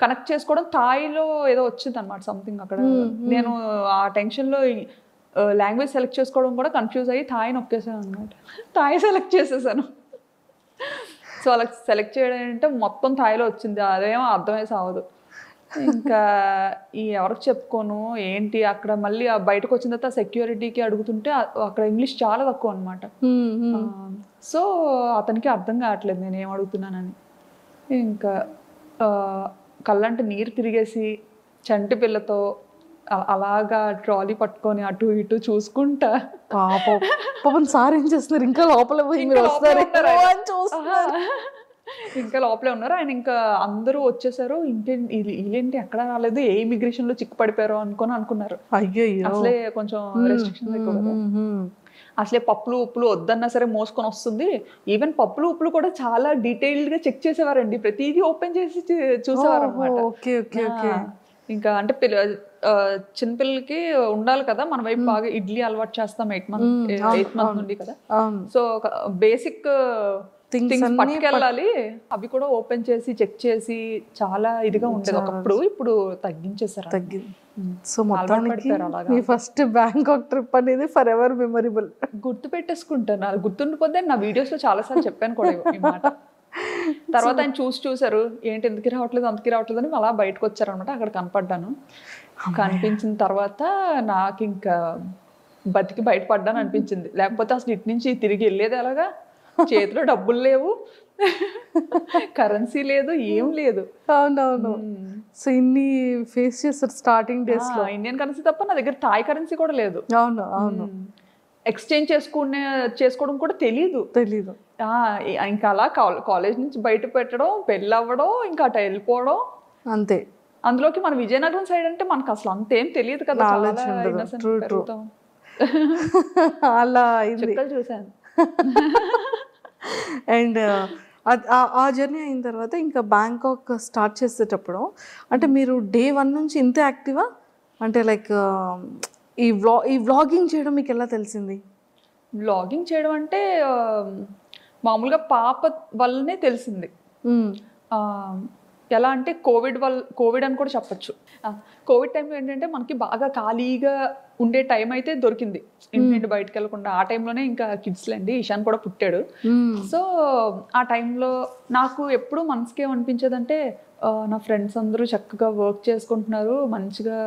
C: కనెక్ట్ చేసుకోవడం థాయిలో ఏదో వచ్చింది అనమాట సంథింగ్ అక్కడ. నేను ఆ టెన్షన్లో లాంగ్వేజ్ సెలెక్ట్ చేసుకోవడం కూడా కన్ఫ్యూజ్ అయ్యి థాయి నొక్కేసాను అనమాట. థాయి సెలెక్ట్ చేసేసాను. సో అలా సెలెక్ట్ చేయడం అంటే మొత్తం థాయిలో వచ్చింది, అదేమో అర్థమై సావదు. ఇంకా ఎవరికి చెప్పుకోను ఏంటి. అక్కడ మళ్ళీ బయటకు వచ్చిన తర్వాత సెక్యూరిటీకి అడుగుతుంటే అక్కడ ఇంగ్లీష్ చాలా తక్కువ అనమాట. సో అతనికి అర్థం కావట్లేదు నేను ఏం అడుగుతున్నానని. ఇంకా కళ్ళంటే నీరు తిరిగేసి చంటి పిల్లతో అలాగా ట్రాలీ పట్టుకొని అటు ఇటు చూసుకుంటా.
B: పాపం సార్ ఏం చేస్తున్నారు, ఇంకా లోపల
C: ఇంకా లోపలే ఉన్నారు ఆయన. ఇంకా అందరూ వచ్చేసారు, వీళ్ళేంటి ఎక్కడ రాలేదు, ఏ ఇమిగ్రేషన్ లో చిక్కుపడిపోయారో అనుకున్నారు. అసలే కొంచెం రెస్ట్రిక్షన్స్ ఎక్కువ కదా. అసలే పప్పులు ఉప్పులు వద్దన్నా సరే మోసుకొని వస్తుంది. ఈవెన్ పప్పులు ఉప్పులు కూడా చాలా డీటెయిల్డ్ గా చెక్ చేసేవారండి, ప్రతిదీ ఓపెన్ చేసి చూసేవారు అనమాట. ఇంకా అంటే చిన్నపిల్లలకి ఉండాలి కదా మన వైపు, బాగా ఇడ్లీ అలవాటు చేస్తాం 8 months నుండి కదా. సో బేసిక్ థింగ్స్ పట్టుకెళ్ళాలి, అవి కూడా ఓపెన్ చేసి చెక్ చేసి చాలా ఇదిగా ఉండేది ఒకప్పుడు. ఇప్పుడు తగ్గించేసారు.
B: సో మొత్తానికి మీ ఫస్ట్ బ్యాంకాక్ ట్రిప్ అనేది ఫర్ ఎవర్ మెమరబుల్.
C: గుర్తు పెట్టేసుకుంటాను, అది గుర్తుండిపోతే నా వీడియోస్ లో చాలా సార్లు చెప్పాను కూడా ఈ మాట. తర్వాత ఆయన చూసారు, ఏంటి ఎందుకు రావట్లేదు అని అలా బయటకు వచ్చారనమాట. అక్కడ కనపడ్డాను. కనిపించిన తర్వాత నాకు ఇంకా బతికి బయటపడ్డాను అనిపించింది. లేకపోతే అసలు ఇటు నుంచి తిరిగి వెళ్ళేది ఎలాగా, చేతిలో డబ్బులు లేవు, కరెన్సీ లేదు, ఏం లేదు.
B: అవునవును. సో ఇన్ని ఫేస్ చేస్తారు స్టార్టింగ్ డేస్ లో.
C: ఇండియన్ కరెన్సీ తప్ప నా దగ్గర థాయ్ కరెన్సీ కూడా లేదు.
B: అవును.
C: ఎక్స్చేంజ్ చేసుకోవడం కూడా తెలీదు. ఇంకా అలా కాలేజ్ నుంచి బయట పెట్టడం, పెళ్ళి అవ్వడం, ఇంకా అటు వెళ్ళిపోవడం అంతే. అందులోకి మన విజయనగరం సైడ్ అంటే మనకు అసలు అంతేం తెలియదు కదా,
B: అలా
C: చూసాను.
B: అండ్ ఆ జర్నీ అయిన తర్వాత ఇంకా బ్యాంకాక్ స్టార్ట్ చేసేటప్పుడు అంటే మీరు డే 1 నుంచి ఇంతే యాక్టివా? అంటే లైక్ ఈ వ్లాగింగ్ చేయడం మీకు ఎలా తెలిసింది?
C: వ్లాగింగ్ చేయడం అంటే మామూలుగా పాప వల్లనే తెలిసింది. ఎలా అంటే కోవిడ్ అని కూడా చెప్పచ్చు. కోవిడ్ టైంలో ఏంటంటే మనకి బాగా ఖాళీగా ఉండే టైం అయితే దొరికింది, ఇంటి బయటకు వెళ్ళకుండా. ఆ టైంలోనే ఇంకా కిడ్స్లో అండి ఇషాన్ కూడా పుట్టాడు. సో ఆ టైంలో నాకు ఎప్పుడు మనసుకి ఏమనిపించేదంటే, నా ఫ్రెండ్స్ అందరూ చక్కగా వర్క్ చేసుకుంటున్నారు మంచిగా,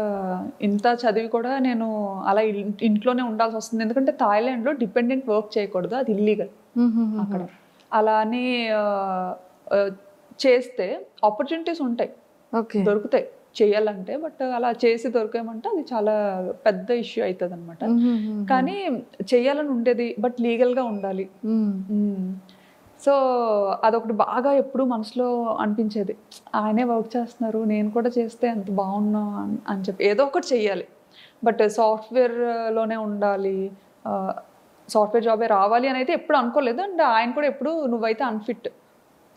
C: ఇంత చదివి కూడా నేను అలా ఇంట్లోనే ఉండాల్సి వస్తుంది. ఎందుకంటే థాయిలాండ్లో డిపెండెంట్ వర్క్ చేయకూడదు, అది ఇల్లీగల్ అక్కడ. అలా అని చేస్తే ఆపర్చునిటీస్ ఉంటాయి,
B: ఓకే.
C: దొరుకుతాయి చేయాలంటే. బట్ అలా చేసి దొరికామంటే అది చాలా పెద్ద ఇష్యూ అవుతుంది అనమాట. కానీ చేయాలని ఉండేది, బట్ లీగల్గా ఉండాలి. సో అదొకటి బాగా ఎప్పుడు మనసులో అనిపించేది, ఆయనే వర్క్ చేస్తున్నారు, నేను కూడా చేస్తే ఎంత బాగున్నా అని చెప్పి ఏదో ఒకటి చెయ్యాలి. బట్ సాఫ్ట్వేర్లోనే ఉండాలి, సాఫ్ట్వేర్ జాబే రావాలి అని అయితే ఎప్పుడు అనుకోలేదు. అండ్ ఆయన కూడా ఎప్పుడు నువ్వైతే అన్ఫిట్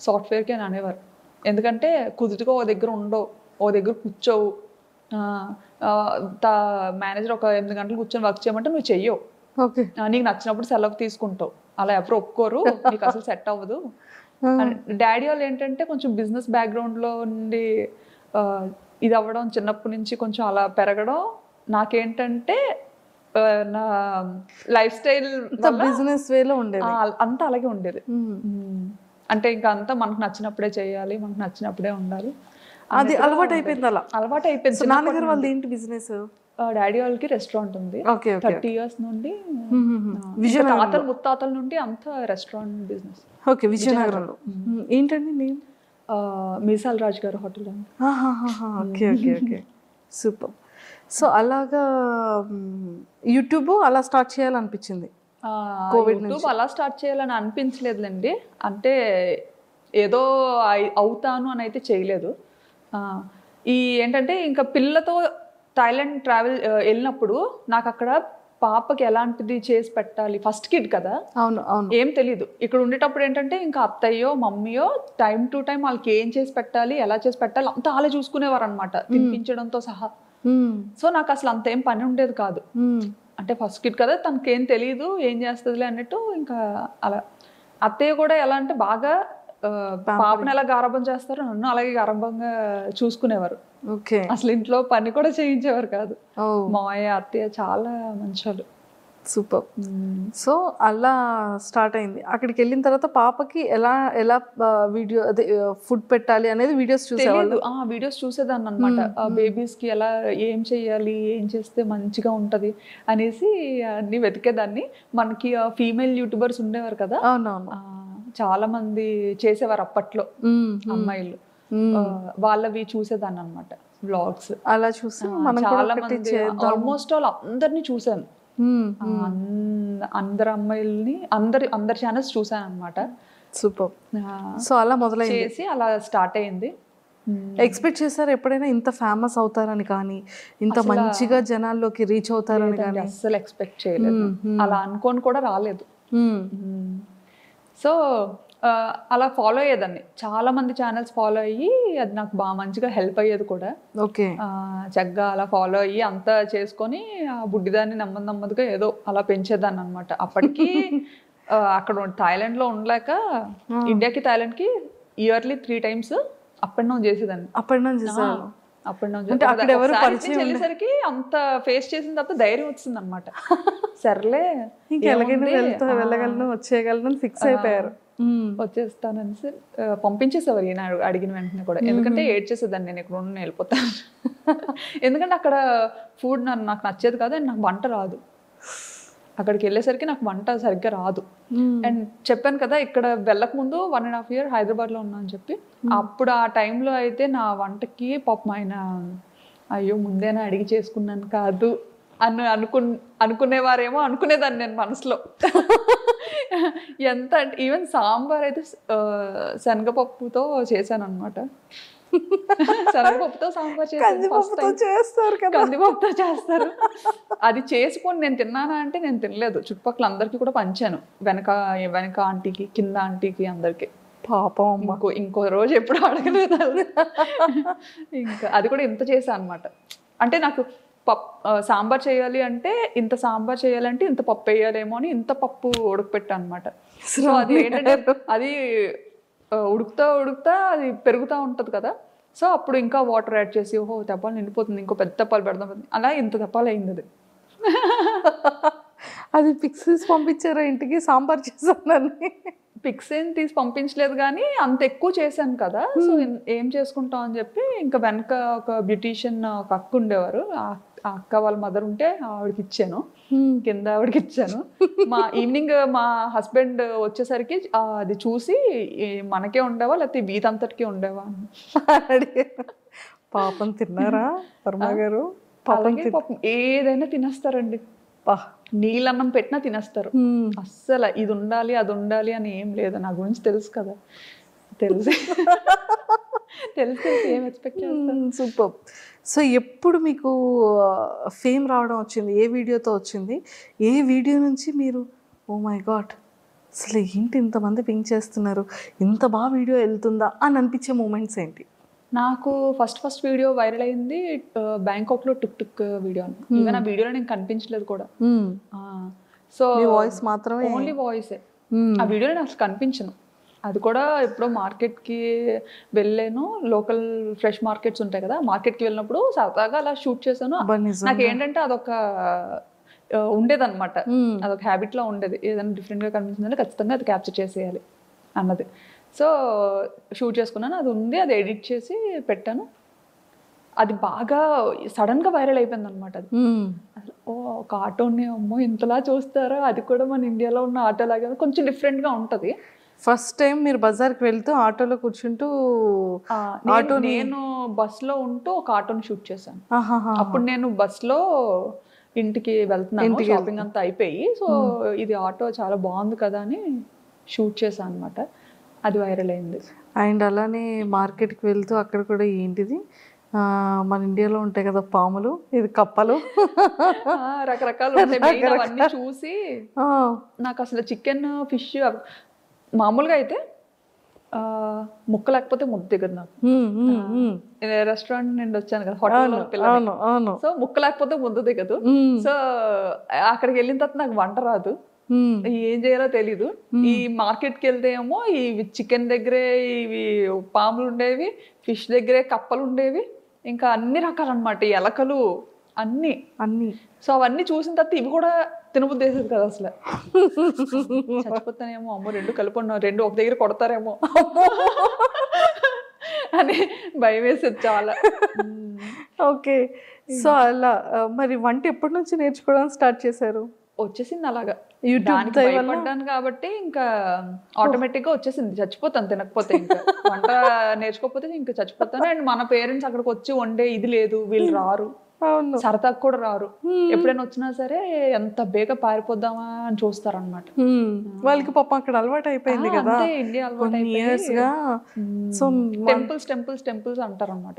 C: సాఫ్ట్వేర్కి అని అనేవారు. ఎందుకంటే కుదురుగా ఓ దగ్గర ఉండవు, ఓ దగ్గర కూర్చోవు, మేనేజర్ ఒక 8 గంటలు కూర్చొని వర్క్ చేయమంటే నువ్వు చెయ్యవు, నీకు నచ్చినప్పుడు సెలవు తీసుకుంటావు, అలా ఎవరు ఒప్పుకోరు, నీకు అసలు సెట్ అవ్వదు. డాడీ వాళ్ళు ఏంటంటే కొంచెం బిజినెస్ బ్యాక్గ్రౌండ్లో ఉండి ఇది అవ్వడం, చిన్నప్పటి నుంచి కొంచెం అలా పెరగడం, నాకేంటంటే నా లైఫ్ స్టైల్
B: బిజినెస్ వేలో ఉండేది,
C: అంతా అలాగే ఉండేది. అంటే ఇంకా అంతా మనకు నచ్చినప్పుడే చేయాలి, మనకు నచ్చినప్పుడే ఉండాలి,
B: అది అలవాటు అయిపోయింది. అలా
C: అలవాటు అయిపోయింది.
B: నాన్నగారు వాళ్ళది ఏంటి బిజినెస్?
C: డాడీ వాళ్ళకి రెస్టారెంట్ ఉంది, 30 years నుండి, తాతల ముత్తాతల నుండి అంతా రెస్టారెంట్ బిజినెస్.
B: ఓకే, విజయనగరంలో. ఏంటండి నేమ్?
C: మీసాల్ రాజు గారు hotel.
B: Okay okay okay, super. So అలాగా యూట్యూబ్ అలా స్టార్ట్ చేయాలనిపించింది?
C: యూట్యూబ్ అలా స్టార్ట్ చేయాలని అనిపించలేదులేండి, అంటే ఏదో అవుతాను అని అయితే చేయలేదు. ఈ ఏంటంటే ఇంకా పిల్లతో థాయిలాండ్ ట్రావెల్ వెళ్ళినప్పుడు నాకు అక్కడ పాపకి ఎలాంటిది చేసి పెట్టాలి, ఫస్ట్ కిడ్ కదా,
B: అవును అవును,
C: ఏం తెలీదు. ఇక్కడ ఉండేటప్పుడు ఏంటంటే ఇంకా అత్తయ్యో మమ్మీయో టైం టు టైం వాళ్ళకి ఏం చేసి పెట్టాలి, ఎలా చేసి పెట్టాలి అంతా అలా చూసుకునేవారు అనమాట, తినిపించడంతో సహా. సో నాకు అసలు అంత ఏం పని ఉండేది కాదు, అంటే ఫస్ట్ కిడ్ కదా తనకేం తెలియదు, ఏం చేస్తుందిలే అన్నట్టు. ఇంకా అలా అత్తయ్య కూడా ఎలా అంటే బాగా పాపను ఎలా గారాబం చేస్తారో నన్ను అలాగే గారాబంగా చూసుకునేవారు. అసలు ఇంట్లో పని కూడా చేయించేవారు కాదు. మావయ్య అత్తయ్య చాలా మంచోళ్ళు.
B: సూపర్. సో అలా స్టార్ట్ అయింది. అక్కడికి వెళ్ళిన తర్వాత పాపకి ఎలా ఎలా వీడియో అదే ఫుడ్ పెట్టాలి అనేది వీడియోస్ చూసేవాళ్ళు?
C: వీడియోస్ చూసేదాన్ని అనమాట. బేబీస్కి ఎలా ఏం చెయ్యాలి, ఏం చేస్తే మంచిగా ఉంటుంది అనేసి అన్ని వెతికేదాన్ని. మనకి ఫీమేల్ యూట్యూబర్స్ ఉండేవారు కదా,
B: అవునవును,
C: చాలా మంది చేసేవారు అప్పట్లో అమ్మాయిలు, వాళ్ళవి చూసేదాన్ని అనమాట వ్లాగ్స్.
B: అలా చూసి
C: చాలా మంది ఆల్మోస్ట్ ఆల్ అందరినీ చూసాను, అందరు అమ్మాయిల్ని అందరి ఛానల్స్ చూసాను అనమాట.
B: సూపర్. సో అలా మొదలైంది,
C: చేసి అలా స్టార్ట్ అయింది.
B: ఎక్స్పెక్ట్ చేశారు ఎప్పుడైనా ఇంత ఫేమస్ అవుతారని కానీ, ఇంత మంచిగా జనాల్లోకి రీచ్ అవుతారని కానీ?
C: అస్సలు ఎక్స్పెక్ట్ చేయలేదు, అలా అనుకోని కూడా రాలేదు. సో అలా ఫాలో అయ్యేదాన్ని, చాలా మంది ఛానల్స్ ఫాలో అయ్యి అది నాకు బాగా మంచిగా హెల్ప్ అయ్యేది కూడా.
B: ఓకే,
C: చక్కగా అలా ఫాలో అయ్యి అంతా చేసుకొని ఆ బుడ్డిదాన్ని నెమ్మదిగా ఏదో అలా పెంచేదాన్ని అనమాట. అప్పటికి అక్కడ థాయిలాండ్లో ఉండలేక ఇండియాకి థాయిలాండ్కి yearly 3 times up and down చేసేదాన్ని. వెళ్ళేసరికి అంత ఫేస్ చేసిన తర్వాత ధైర్యం వచ్చింది అనమాట. సర్లే
B: వెళ్ళగలను వచ్చేయగలను ఫిక్స్ అయిపోయారు.
C: వచ్చేస్తానని పంపించేసేవారు ఈయన అడిగిన వెంటనే కూడా. ఎందుకంటే ఏడ్చేసేదాన్ని, నేను ఇక్కడ ఉండి వెళ్ళిపోతాను. ఎందుకంటే అక్కడ ఫుడ్ నాకు నచ్చేది కాదు, అండ్ నాకు వంట రాదు. అక్కడికి వెళ్ళేసరికి నాకు వంట సరిగ్గా రాదు. అండ్ చెప్పాను కదా ఇక్కడ వెళ్ళక ముందు 1.5 years హైదరాబాద్లో ఉన్నా అని చెప్పి. అప్పుడు ఆ టైంలో అయితే నా వంటకి పాపం ఆయన అయ్యో ముందేనా అడిగి చేసుకున్నాను కాదు అనుకునేవారేమో అనుకునేదాన్ని నేను మనసులో. ఎంత అంటే ఈవెన్ సాంబార్ అయితే శనగపప్పుతో చేశాను అనమాట. శనగపప్పుతో సాంబార్ చేస్తారు, కందిపప్పుతో చేస్తారు. అది చేసుకొని నేను తిన్నానా అంటే నేను తినలేదు, చుట్టుపక్కల అందరికి కూడా పంచాను, వెనక ఆంటీకి కింద ఆంటీకి అందరికి.
B: పాపం
C: ఇంకో రోజు ఎప్పుడు అడగలేదు. ఇంకా అది కూడా ఇంత చేశాను అనమాట. అంటే నాకు సాంబార్ చేయాలి అంటే ఇంత సాంబార్ చేయాలంటే ఇంత పప్పు వేయాలేమో అని ఇంత పప్పు ఉడకపెట్టా అనమాట. సో అది ఏంటంటే అది ఉడుకుతా అది పెరుగుతూ ఉంటుంది కదా, సో అప్పుడు ఇంకా వాటర్ యాడ్ చేసి ఓహో తెప్పాలు నిండిపోతుంది, ఇంకో పెద్ద తెప్పాలు పెడదాం, అలా ఇంత తెప్పాలు అయింది. అది
B: అది పిక్స్ తీసి పంపించారా ఇంటికి సాంబార్ చేశానని?
C: పిక్స్ ఏం తీసి పంపించలేదు కానీ అంత ఎక్కువ చేశాను కదా, సో ఏం చేసుకుంటాం అని చెప్పి ఇంకా వెనక ఒక బ్యూటీషియన్ ఒక అక్క ఉండేవారు, ఆ అక్క వాళ్ళ మదర్ ఉంటే ఆవిడకి ఇచ్చాను, కింద ఆవిడకి ఇచ్చాను. ఈవినింగ్ మా హస్బెండ్ వచ్చేసరికి అది చూసి మనకే ఉండేవా లేకపోతే వీధంతటికి ఉండేవా అని
B: అడిగారు. పాపం తిన్నారా వర్మ గారు?
C: అలాగే పాపం ఏదైనా తినేస్తారండి. నీళ్ళన్నం పెట్టినా తినేస్తారు. అస్సలు ఇది ఉండాలి అది ఉండాలి అని ఏం లేదు. నా గురించి తెలుసు కదా, తెలుసు ఏం ఎక్స్పెక్ట్ చేస్తాను.
B: సూపర్. సో ఎప్పుడు మీకు ఫేమ్ రావడం వచ్చింది? ఏ వీడియోతో వచ్చింది? ఏ వీడియో నుంచి మీరు ఓ మై గాడ్ అసలు ఏంటి ఇంతమంది పింక్ చేస్తున్నారు, ఇంత బాగా వీడియో వెళ్తుందా అని అనిపించే మూమెంట్స్ ఏంటి?
C: నాకు ఫస్ట్ వీడియో వైరల్ అయింది బ్యాంకాక్లో టుక్ టుక్ వీడియో. ఈవెన్ ఆ వీడియోలో నేను కనిపించలేదు కూడా. సో
B: వాయిస్ మాత్రమే,
C: ఓన్లీ వాయిసే. ఆ వీడియోలో నేను అసలు కనిపించను. అది కూడా ఎప్పుడో మార్కెట్కి వెళ్ళాను. లోకల్ ఫ్రెష్ మార్కెట్స్ ఉంటాయి కదా, మార్కెట్కి వెళ్ళినప్పుడు సరదాగా అలా షూట్ చేశాను. నాకు ఏంటంటే అదొక ఉండేదన్నమాట, అదొక హ్యాబిట్లో ఉండేది. ఏదైనా డిఫరెంట్గా కనిపించిందంటే ఖచ్చితంగా అది క్యాప్చర్ చేసేయాలి అన్నది. సో షూట్ చేసుకున్నాను, అది ఉంది, అది ఎడిట్ చేసి పెట్టాను. అది బాగా సడన్గా వైరల్ అయిపోయింది అనమాట. అది అసలు ఒక ఆటోని అమ్మో ఇంతలా చూస్తారా, అది కూడా మన ఇండియాలో ఉన్న ఆటో లాగా కొంచెం డిఫరెంట్గా ఉంటుంది.
B: ఫస్ట్ టైం మీరు బజార్కి వెళ్తూ ఆటోలో కూర్చుంటూ
C: నేను బస్లో ఉంటూ ఒక ఆటోని షూట్ చేశాను. అప్పుడు నేను బస్లో ఇంటికి వెళ్తున్నాను, షాపింగ్ అంతా అయిపోయి. సో ఇది ఆటో చాలా బాగుంది కదా అని షూట్ చేశాను అనమాట. అది వైరల్ అయింది.
B: అండ్ అలానే మార్కెట్కి వెళ్తూ అక్కడ కూడా ఏంటిది మన ఇండియాలో ఉంటాయి కదా పాములు, ఇది కప్పలు,
C: రకరకాలు అవన్నీ చూసి నాకు అసలు చికెన్ ఫిష్ మామూలుగా అయితే ముక్క లేకపోతే ముద్ద దిగదు నాకు. రెస్టారెంట్ నుండి వచ్చాను కదా హోటల్లో పిల్లలు, సో ముక్క లేకపోతే ముద్ద దిగదు. సో అక్కడికి వెళ్ళిన తర్వాత నాకు వంట రాదు, ఏం చేయాలో తెలీదు. ఈ మార్కెట్కి వెళ్తే ఏమో ఈ చికెన్ దగ్గరే ఇవి పాములు ఉండేవి, ఫిష్ దగ్గరే కప్పలు ఉండేవి, ఇంకా అన్ని రకాలు అనమాట, ఎలకలు అన్ని. సో అవన్నీ చూసిన తర్వాత ఇవి కూడా తినబుద్ధి వేసేది కదా అసలు. చచ్చిపోతానేమో, అమ్మో రెండు కలిపి ఉన్నా, రెండు ఒక దగ్గర కొడతారేమో అని భయం వేసేది చాలా.
B: ఓకే. సో అలా మరి వంట ఎప్పటి నుంచి నేర్చుకోవడం స్టార్ట్ చేశారు?
C: వచ్చేసింది అలాగా, దానికి భయపడ్డాను కాబట్టి ఇంకా ఆటోమేటిక్ గా వచ్చేసింది. చచ్చిపోతాను తినకపోతే, ఇంకా వంట నేర్చుకోకపోతే ఇంకా చచ్చిపోతాను. అండ్ మన పేరెంట్స్ అక్కడికి వచ్చి వండే ఇది లేదు, వీళ్ళు రారు, సరదాకు కూడా రారు. ఎప్పుడైనా వచ్చినా సరే ఎంత బేగ పారిపోద్దామా అని చూస్తారనమాట.
B: వాళ్ళకి పాపం అక్కడ అలవాటు అయిపోయింది కదా,
C: ఇండియా అలవాటు టెంపుల్స్ అంటారు అనమాట.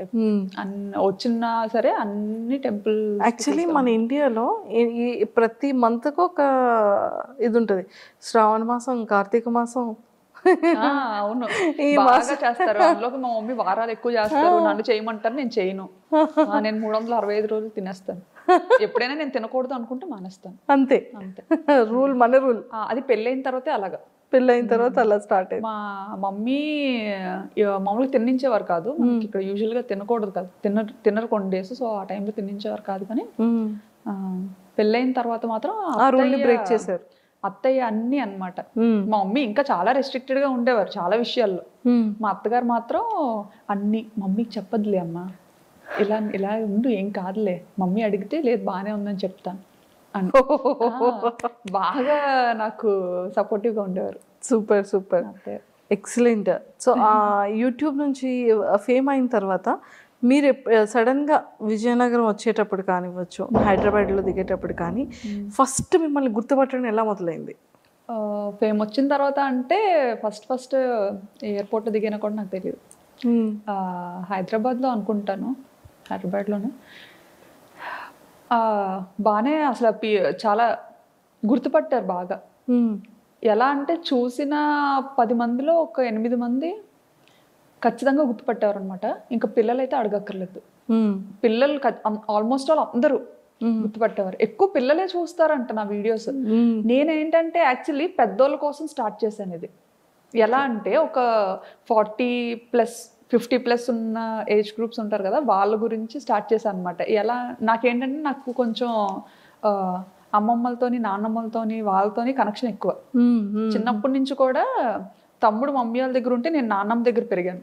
C: వచ్చినా సరే అన్ని టెంపుల్.
B: యాక్చువల్లీ మన ఇండియాలో ప్రతి మంత్ కు ఒక ఇది ఉంటది, శ్రావణ మాసం, కార్తీక మాసం.
C: అవును, బాగా చేస్తారు. అందులోకి మా మమ్మీ వారాలు ఎక్కువ చేస్తారు, నన్ను చేయమంటారు, నేను చేయను. నేను 365 రోజులు తినేస్తాను. ఎప్పుడైనా నేను తినకూడదు అనుకుంటే మానేస్తాను, అంతే.
B: రూల్, మన రూల్.
C: అది పెళ్ళైన తర్వాతే అలాగా,
B: పెళ్ళైన తర్వాత అలా స్టార్ట్ అయింది.
C: మా మమ్మీ మామూలుగా తిన్నించేవారు కాదు. ఇక్కడ యూజువల్ గా తినకూడదు కదా, తినరు కొన్ని డేస్. సో ఆ టైంలో తిన్నించేవారు కాదు. కానీ పెళ్ళైన తర్వాత మాత్రం
B: బ్రేక్ చేశారు
C: అత్తయ్య అన్ని అన్నమాట. మా మమ్మీ ఇంకా చాలా రెస్ట్రిక్టెడ్ గా ఉండేవారు చాలా విషయాల్లో. మా అత్తగారు మాత్రం అన్ని, మమ్మీకి చెప్పదులే అమ్మా, ఇలా ఉండు, ఏం కాదులే, మమ్మీ అడిగితే లేదు బాగానే ఉందని చెప్తాను అని బాగా నాకు సపోర్టివ్ గా ఉండేవారు.
B: Super, excellent. సో ఆ యూట్యూబ్ నుంచి ఫేమ్ అయిన తర్వాత మీరు సడన్గా విజయనగరం వచ్చేటప్పుడు కానివ్వచ్చు, హైదరాబాద్లో దిగేటప్పుడు కానీ ఫస్ట్ మిమ్మల్ని గుర్తుపట్టడం ఎలా మొదలైంది?
C: ఫేమ్ వచ్చిన తర్వాత అంటే ఫస్ట్ ఎయిర్పోర్ట్లో దిగినా కూడా నాకు తెలియదు. హైదరాబాద్లో అనుకుంటాను, హైదరాబాద్లోనే బాగానే అసలు చాలా గుర్తుపట్టారు బాగా. ఎలా అంటే చూసిన 10 మందిలో ఒక 8 మంది ఖచ్చితంగా గుర్తుపట్టేవారు అనమాట. ఇంకా పిల్లలు అయితే అడగక్కర్లేదు, పిల్లలు ఆల్మోస్ట్ ఆల్ అందరూ గుర్తుపట్టేవారు. ఎక్కువ పిల్లలే చూస్తారంట నా వీడియోస్. నేనేంటంటే యాక్చువల్లీ పెద్దోళ్ళ కోసం స్టార్ట్ చేశాను ఇది. ఎలా అంటే ఒక 40+ 50+ ఉన్న ఏజ్ గ్రూప్స్ ఉంటారు కదా, వాళ్ళ గురించి స్టార్ట్ చేశాను అనమాట. ఎలా నాకేంటంటే నాకు కొంచెం అమ్మమ్మలతోని, నాన్నమ్మలతోని, వాళ్ళతోని కనెక్షన్ ఎక్కువ. చిన్నప్పటి నుంచి కూడా తమ్ముడు మమ్మీ వాళ్ళ దగ్గర ఉంటే నేను నాన్నమ్మ దగ్గర పెరిగాను.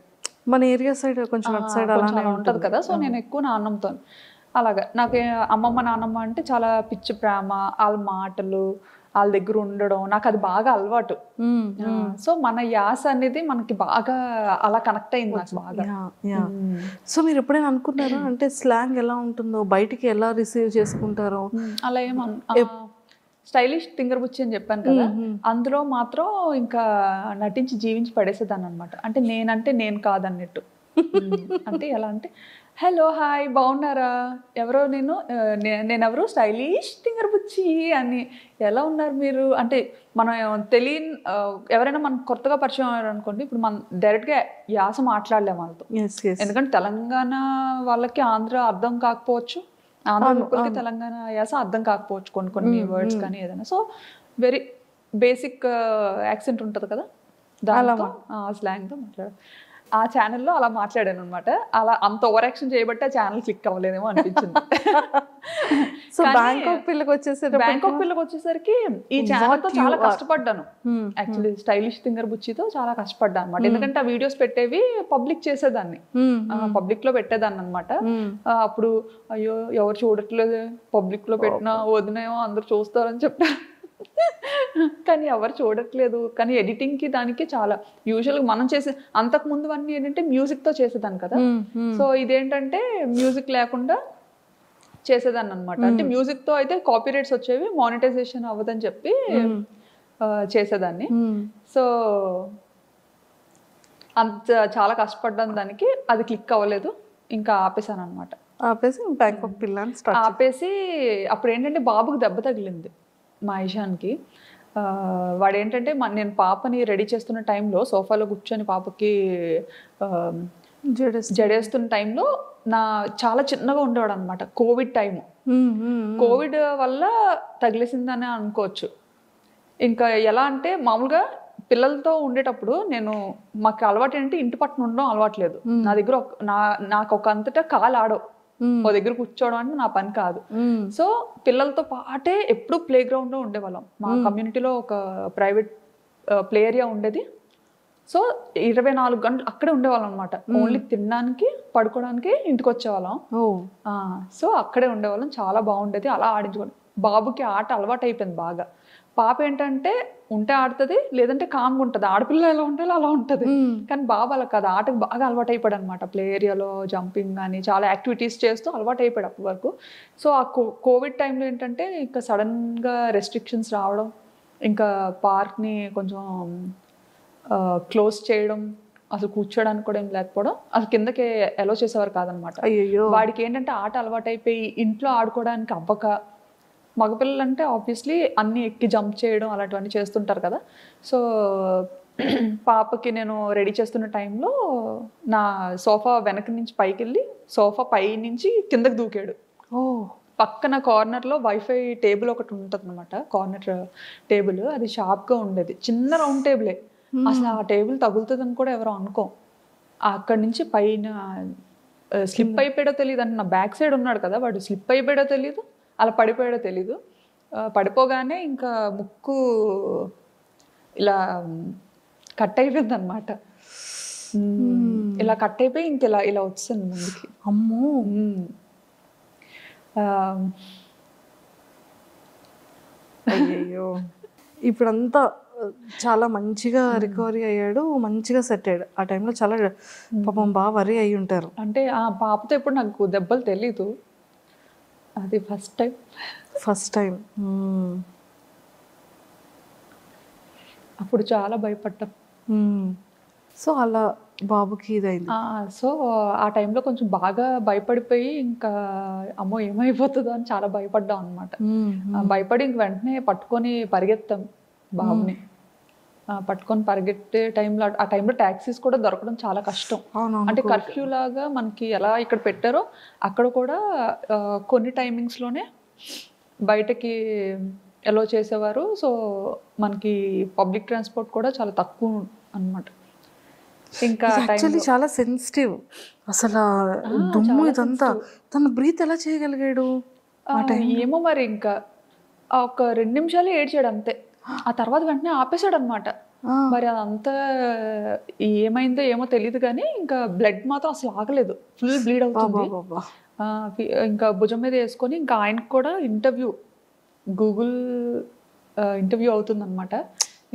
B: మన ఏరియా సైడ్ కొంచెం అటు సైడ్
C: అలా ఉంటది కదా, సో నేను ఎక్కువ నాన్నమ్మతో. అలాగా నాకు అమ్మమ్మ నాన్నమ్మ అంటే చాలా పిచ్చి ప్రేమ, వాళ్ళ మాటలు, వాళ్ళ దగ్గర ఉండడం నాకు అది బాగా అలవాటు. సో మన యాస అనేది మనకి బాగా అలా కనెక్ట్ అయింది నాకు బాగా.
B: సో మీరు ఎప్పుడైనా అనుకున్నారా అంటే స్లాంగ్ ఎలా ఉంటుందో, బయటికి ఎలా రిసీవ్ చేసుకుంటారో?
C: అలా స్టైలిష్ తింగర్ బుచ్చి అని చెప్పాను కదా, అందులో మాత్రం ఇంకా నటించి జీవించి పడేసేదాన్ని అనమాట. అంటే నేనంటే నేను కాదన్నట్టు. అంటే ఎలా అంటే, హలో హాయ్ బాగున్నారా, ఎవరో నేనెవరో స్టైలిష్ తింగర్ బుచ్చి అని, ఎలా ఉన్నారు మీరు అంటే మనం తెలియని ఎవరైనా మనకు కొత్తగా పరిచయం అయ్యారు అనుకోండి, ఇప్పుడు మనం డైరెక్ట్గా యాస మాట్లాడలేము వాళ్ళతో. ఎందుకంటే తెలంగాణ వాళ్ళకి ఆంధ్ర అర్థం కాకపోవచ్చు, ఆంధ్ర లోపలికి తెలంగాణ యాస అర్థం కాకపోవచ్చు కొన్ని వర్డ్స్ కానీ ఏదైనా. సో వెరీ బేసిక్ యాక్సెంట్ ఉంటుంది కదా, దాంతో స్లాంగ్తో మాట్లాడారు. ఆ ఛానల్లో అలా మాట్లాడాను అనమాట. అలా అంత ఓవర్ యాక్షన్ చేయబట్టి ఆ ఛానల్ క్లిక్ అవ్వలేదేమో అనిపించింది.
B: సో బ్యాంకాక్ పిల్లకి
C: వచ్చేసరికి ఈ ఛానల్తో చాలా కష్టపడ్డాను. యాక్చువల్లీ స్టైలిష్ తింగర్ బుచ్చితో చాలా కష్టపడ్డాను అనమాట. ఎందుకంటే ఆ వీడియోస్ పెట్టేవి పబ్లిక్ చేసేదాన్ని, పబ్లిక్ లో పెట్టేదాన్ని అనమాట. అప్పుడు అయ్యో ఎవరు చూడట్లేదు, పబ్లిక్ లో పెట్టినా వదినేమో అందరు చూస్తారని చెప్పారు. కానీ ఎవరు చూడట్లేదు. కానీ ఎడిటింగ్ కి దానికి చాలా యూజువల్గా మనం చేసే అంతకు ముందు అన్ని ఏంటంటే మ్యూజిక్ తో చేసేదాన్ని కదా. సో ఇదేంటంటే మ్యూజిక్ లేకుండా చేసేదాన్ని అనమాట. అంటే మ్యూజిక్ తో అయితే కాపీరైట్స్ వచ్చేవి, మానిటైజేషన్ అవ్వదని చెప్పి చేసేదాన్ని. సో అంత చాలా కష్టపడ్డాను దానికి, అది క్లిక్ అవ్వలేదు, ఇంకా ఆపేసాను అనమాట. ఆపేసి అప్పుడు ఏంటంటే బాబుకి దెబ్బ తగిలింది మా ఇషాన్కి. వాడు ఏంటంటే నేను పాపని రెడీ చేస్తున్న టైంలో సోఫాలో కూర్చొని పాపకి జడేస్తున్న టైంలో చాలా చిన్నగా ఉండేవాడు అనమాట. కోవిడ్ టైము, కోవిడ్ వల్ల తగిలేసిందని అనుకోవచ్చు. ఇంకా ఎలా అంటే మామూలుగా పిల్లలతో ఉండేటప్పుడు మాకు అలవాటు ఏంటంటే ఇంటి పట్టున ఉండడం అలవాట్లేదు. నా దగ్గర నాకు ఒక అంతటా కాలు ఆడవు, ఓ దగ్గర కూర్చోవడం అంటే నా పని కాదు. సో పిల్లలతో పాటే ఎప్పుడు ప్లే గ్రౌండ్ లో ఉండేవాళ్ళం. మా కమ్యూనిటీలో ఒక ప్రైవేట్ ప్లే ఏరియా ఉండేది. సో 24 గంటలు అక్కడే ఉండేవాళ్ళం అనమాట. ఓన్లీ తినడానికి పడుకోవడానికి ఇంటికి వచ్చేవాళ్ళం. సో అక్కడే ఉండేవాళ్ళం, చాలా బాగుండేది. అలా ఆడించుకోండి. బాబుకి ఆట అలవాటు అయిపోయింది బాగా. పాప ఏంటంటే ఉంటే ఆడుతుంది, లేదంటే కామ్గా ఉంటుంది. ఆడపిల్ల ఎలా ఉంటుందో అలా ఉంటుంది. కానీ బాబు అలా కాదు, ఆటకు బాగా అలవాటు అయిపోయాడు అనమాట. ప్లే ఏరియాలో జంపింగ్ కానీ చాలా యాక్టివిటీస్ చేస్తూ అలవాటు అయిపోయాడు అప్పటి వరకు. సో ఆ కోవిడ్ టైంలో ఏంటంటే ఇంకా సడన్గా రెస్ట్రిక్షన్స్ రావడం, ఇంకా పార్క్ని కొంచెం క్లోజ్ చేయడం, అసలు కూర్చోడానికి కూడా ఏం లేకపోవడం, అసలు కిందకి అలో చేసేవారు కాదనమాట. వాడికి ఏంటంటే ఆట అలవాటు అయిపోయి ఇంట్లో ఆడుకోవడానికి అవ్వక, మగపిల్లలు అంటే ఆబ్వియస్లీ అన్ని ఎక్కి జంప్ చేయడం అలాంటివన్నీ చేస్తుంటారు కదా. సో పాపకి నేను రెడీ చేస్తున్న టైంలో నా సోఫా వెనక నుంచి పైకి వెళ్ళి సోఫా పై నుంచి కిందకి దూకాడు. పక్కన కార్నర్లో వైఫై టేబుల్ ఒకటి ఉంటుంది అనమాట, కార్నర్ టేబుల్. అది షార్ప్గా ఉండేది, చిన్న రౌండ్ టేబులే. అసలు ఆ టేబుల్ తగులుతుందని కూడా ఎవరో అనుకోం. అక్కడి నుంచి పైన స్లిప్ అయిపోయాడో తెలియదు. అంటే నా బ్యాక్ సైడ్ ఉన్నాడు కదా, వాడు స్లిప్ అయిపోయాడో తెలియదు, అలా పడిపోయాడో తెలీదు. పడిపోగానే ఇంకా ముక్కు ఇలా కట్ అయిపోయింది అనమాట. ఇలా కట్ అయిపోయి ఇంక ఇలా వచ్చింది ముందుకి.
B: అమ్మో. అయ్యో. ఇప్పుడంతా చాలా మంచిగా రికవరీ అయ్యాడు, మంచిగా సెట్ అయ్యాడు. ఆ టైంలో చాలా పాపం బాగా వరీ అయి ఉంటారు.
C: అంటే ఆ పాపతో ఎప్పుడు నాకు దెబ్బలు తెలీదు, అది ఫస్ట్ టైం. అప్పుడు చాలా భయపడ్డాం.
B: సో అలా బాబుకి ఇదైంది.
C: సో ఆ టైంలో కొంచెం బాగా భయపడిపోయి ఇంకా అమ్మో ఏమైపోతుందో అని చాలా భయపడ్డాం అనమాట. భయపడి ఇంక వెంటనే పట్టుకొని పరిగెత్తాం బాబుని. పట్టుకొని పరిగెత్తే టైంలో, ఆ టైంలో ట్యాక్సీస్ కూడా దొరకడం చాలా కష్టం. అంటే కర్ఫ్యూ లాగా మనకి ఎలా ఇక్కడ పెట్టారో అక్కడ కూడా కొన్ని టైమింగ్స్లోనే బయటకి ఎలో చేసేవారు. సో మనకి పబ్లిక్ ట్రాన్స్పోర్ట్ కూడా చాలా తక్కువ అన్నమాట. ఇంకా
B: యాక్చువల్లీ చాలా సెన్సిటివ్ అసలు దుమ్ము ఇదంతా. తను బ్రీత్ ఎలా చేయగలిగాడు?
C: ఏమో మరి, ఇంకా ఒక 2 నిమిషాలు ఏడ్చాడు అంతే. ఆ తర్వాత వెంటనే ఆపేశాడు అనమాట. మరి అదంతా ఏమైందో ఏమో తెలియదు కానీ ఇంకా బ్లడ్ మాత్రం అసలు ఆగలేదు, ఫుల్ బ్లీడ్ అవుతుంది. ఇంకా భుజం మీద వేసుకొని ఇంకా ఆయనకు కూడా గూగుల్ ఇంటర్వ్యూ అవుతుందన్నమాట.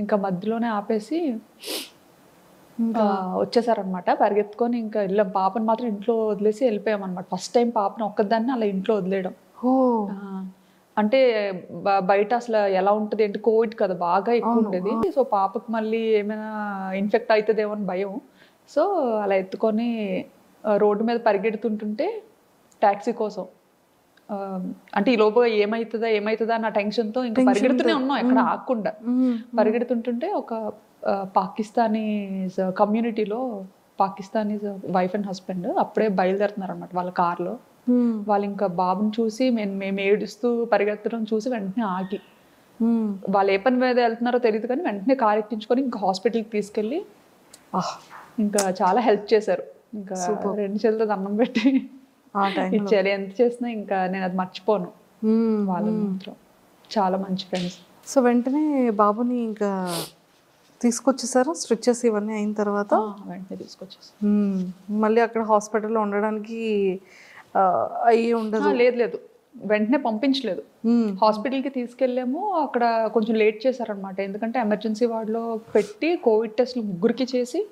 C: ఇంకా మధ్యలోనే ఆపేసి వచ్చేసారనమాట. పరిగెత్తుకొని ఇంకా వెళ్ళాం. పాపను మాత్రం ఇంట్లో వదిలేసి వెళ్ళిపోయాం అనమాట. ఫస్ట్ టైం పాపను ఒక్కదాన్ని అలా ఇంట్లో వదిలేయడం. అంటే బయట అసలు ఎలా ఉంటుంది అంటే కోవిడ్ కదా బాగా ఎక్కువ ఉండేది. సో పాపకు మళ్ళీ ఏమైనా ఇన్ఫెక్ట్ అవుతుందేమో అని భయం. సో అలా ఎత్తుకొని రోడ్డు మీద పరిగెడుతుంటుంటే టాక్సీ కోసం, అంటే ఈ లోపు ఏమవుతుందా అన్న టెన్షన్తో ఇంకా పరిగెడుతూనే ఉన్నాం ఎక్కడ ఆగకుండా. పరిగెడుతుంటుంటే ఒక పాకిస్తానీస్ కమ్యూనిటీలో పాకిస్తానీస్ వైఫ్ అండ్ హస్బెండ్ అప్పుడే బయలుదేరుతున్నారు అనమాట వాళ్ళ కార్లో. వాళ్ళు ఇంకా బాబుని చూసి మేము ఏడుస్తూ పరిగెత్తడం చూసి వెంటనే ఆగి, వాళ్ళు ఏ పని మీద వెళ్తున్నారో తెలియదు కానీ వెంటనే కార్ ఎక్కించుకొని ఇంకా హాస్పిటల్కి తీసుకెళ్ళి ఇంకా చాలా హెల్ప్ చేశారు. ఇంకా 2 చేతులతో దండం పెట్టి ఇచ్చేయాలి. ఎంత చేసినా ఇంకా నేను అది మర్చిపోను. వాళ్ళు మాత్రం చాలా మంచి ఫ్రెండ్స్.
B: సో వెంటనే బాబుని ఇంకా తీసుకొచ్చేసారా స్ట్రిచెస్ ఇవన్నీ అయిన తర్వాత?
C: వెంటనే తీసుకొచ్చేసి
B: మళ్ళీ అక్కడ హాస్పిటల్లో ఉండడానికి అయ్యి ఉండదు?
C: లేదు, వెంటనే పంపించలేదు. హాస్పిటల్కి తీసుకెళ్ళాము. అక్కడ కొంచెం లేట్ చేశారనమాట. ఎందుకంటే ఎమర్జెన్సీ వార్డులో పెట్టి కోవిడ్ టెస్ట్లు 3కి చేసి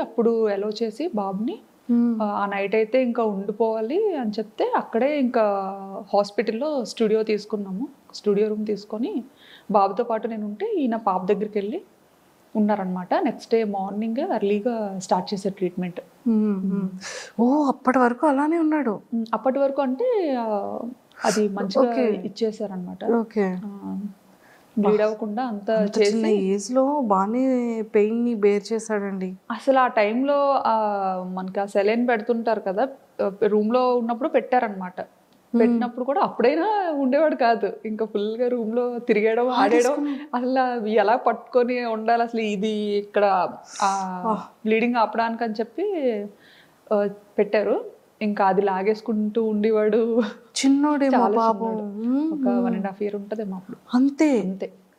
C: అప్పుడు ఎలో చేసి బాబుని ఆ నైట్ అయితే ఇంకా ఉండిపోవాలి అని చెప్తే అక్కడే ఇంకా హాస్పిటల్లో స్టూడియో రూమ్ తీసుకొని బాబుతో పాటు నేను ఉంటే ఈయన పాప దగ్గరికి వెళ్ళి ఉన్నారనమాట. నెక్స్ట్ డే మార్నింగ్ ఎర్లీగా స్టార్ట్ చేసే ట్రీట్మెంట్.
B: అప్పటి వరకు అలానే ఉన్నాడు?
C: అప్పటి వరకు అంటే అది మంచిగా ఇచ్చేసారనమాట. బ్లీడ్ అవ్వకుండా అంత
B: చిన్న ఏజ్ లో బాగానే పెయిన్ ని బేర్ చేశాడండి.
C: అసలు ఆ టైంలో మనకి ఆ సెలైన్ పెడుతుంటారు కదా, రూమ్ లో ఉన్నప్పుడు పెట్టారనమాట. పెట్టినప్పుడు కూడా అప్పుడైనా ఉండేవాడు కాదు. ఇంకా ఫుల్ గా రూమ్ లో తిరిగేయడం ఆడేయడం, అసలు ఎలా పట్టుకొని ఉండాలి అసలు ఇది ఇక్కడ బ్లీడింగ్ ఆపడానికి అని చెప్పి పెట్టారు. ఇంకా అది లాగేసుకుంటూ ఉండేవాడు.
B: చిన్నోడేమో బాబు,
C: ఒక 1.5 year ఉంటదేమో అప్పుడు.
B: అంతే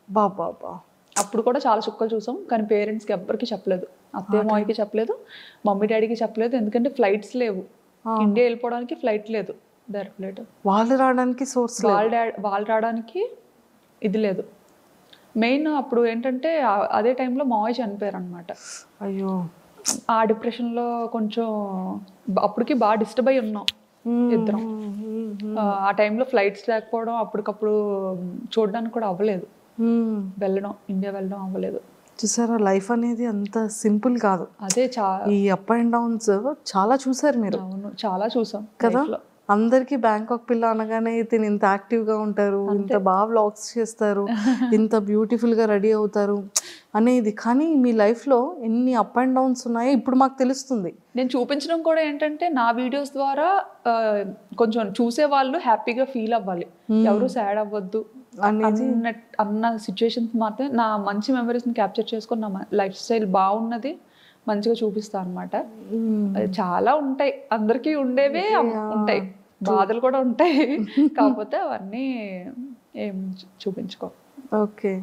B: బాబా.
C: అప్పుడు కూడా చాలా చుక్కలు చూసాం కానీ పేరెంట్స్కి ఎవ్వరికి చెప్పలేదు. అత్తయ్య మామయ్యకి చెప్పలేదు, మమ్మీ డాడీకి చెప్పలేదు. ఎందుకంటే ఫ్లైట్స్ లేవు, ఇండియా వెళ్ళిపోవడానికి ఫ్లైట్ లేదు, డైరెక్ట్ ఫ్లైట్.
B: వాళ్ళు రావడానికి సోర్స్,
C: వాళ్ళు రావడానికి ఇది లేదు. మెయిన్ అప్పుడు ఏంటంటే అదే టైంలో మావయ్య చనిపోయారు అనమాట.
B: అయ్యో,
C: ఆ డిప్రెషన్లో కొంచెం అప్పటికి బాగా డిస్టర్బ్ అయి ఉన్నాం ఇద్దరం. ఆ టైంలో ఫ్లైట్స్ లేకపోవడం, అప్పటికప్పుడు చూడడానికి కూడా అవ్వలేదు, ఇండియా వెళ్ళడం అవ్వలేదు.
B: చూసారా, లైఫ్ అనేది అంత సింపుల్ కాదు.
C: అదే
B: ఈ అప్ అండ్ డౌన్స్ చాలా చూసారు మీరు.
C: అవును, చాలా చూసాం
B: కదా. అందరికి బ్యాంకాక్ పిల్ల అనగానే తిని ఇంత యాక్టివ్గా ఉంటారు, ఇంత బాగా వ్లాగ్స్ చేస్తారు, ఇంత బ్యూటిఫుల్గా రెడీ అవుతారు అనేది. కానీ మీ లైఫ్లో ఎన్ని అప్ అండ్ డౌన్స్ ఉన్నాయో ఇప్పుడు మాకు తెలుస్తుంది.
C: నేను చూపించడం కూడా ఏంటంటే నా వీడియోస్ ద్వారా కొంచెం చూసే వాళ్ళు హ్యాపీగా ఫీల్ అవ్వాలి, ఎవరు సాడ్ అవ్వద్దు అన్న సిచ్యువేషన్స్ మాత్రమే నా మంచి మెమరీస్ని క్యాప్చర్ చేసుకొని నా లైఫ్ స్టైల్ బాగున్నది మంచిగా చూపిస్తాను అనమాట. చాలా ఉంటాయి, అందరికీ ఉండేవే ఉంటాయి, బాధలు కూడా ఉంటాయి. కాకపోతే అవన్నీ ఏం చూపించుకో.
B: ఓకే.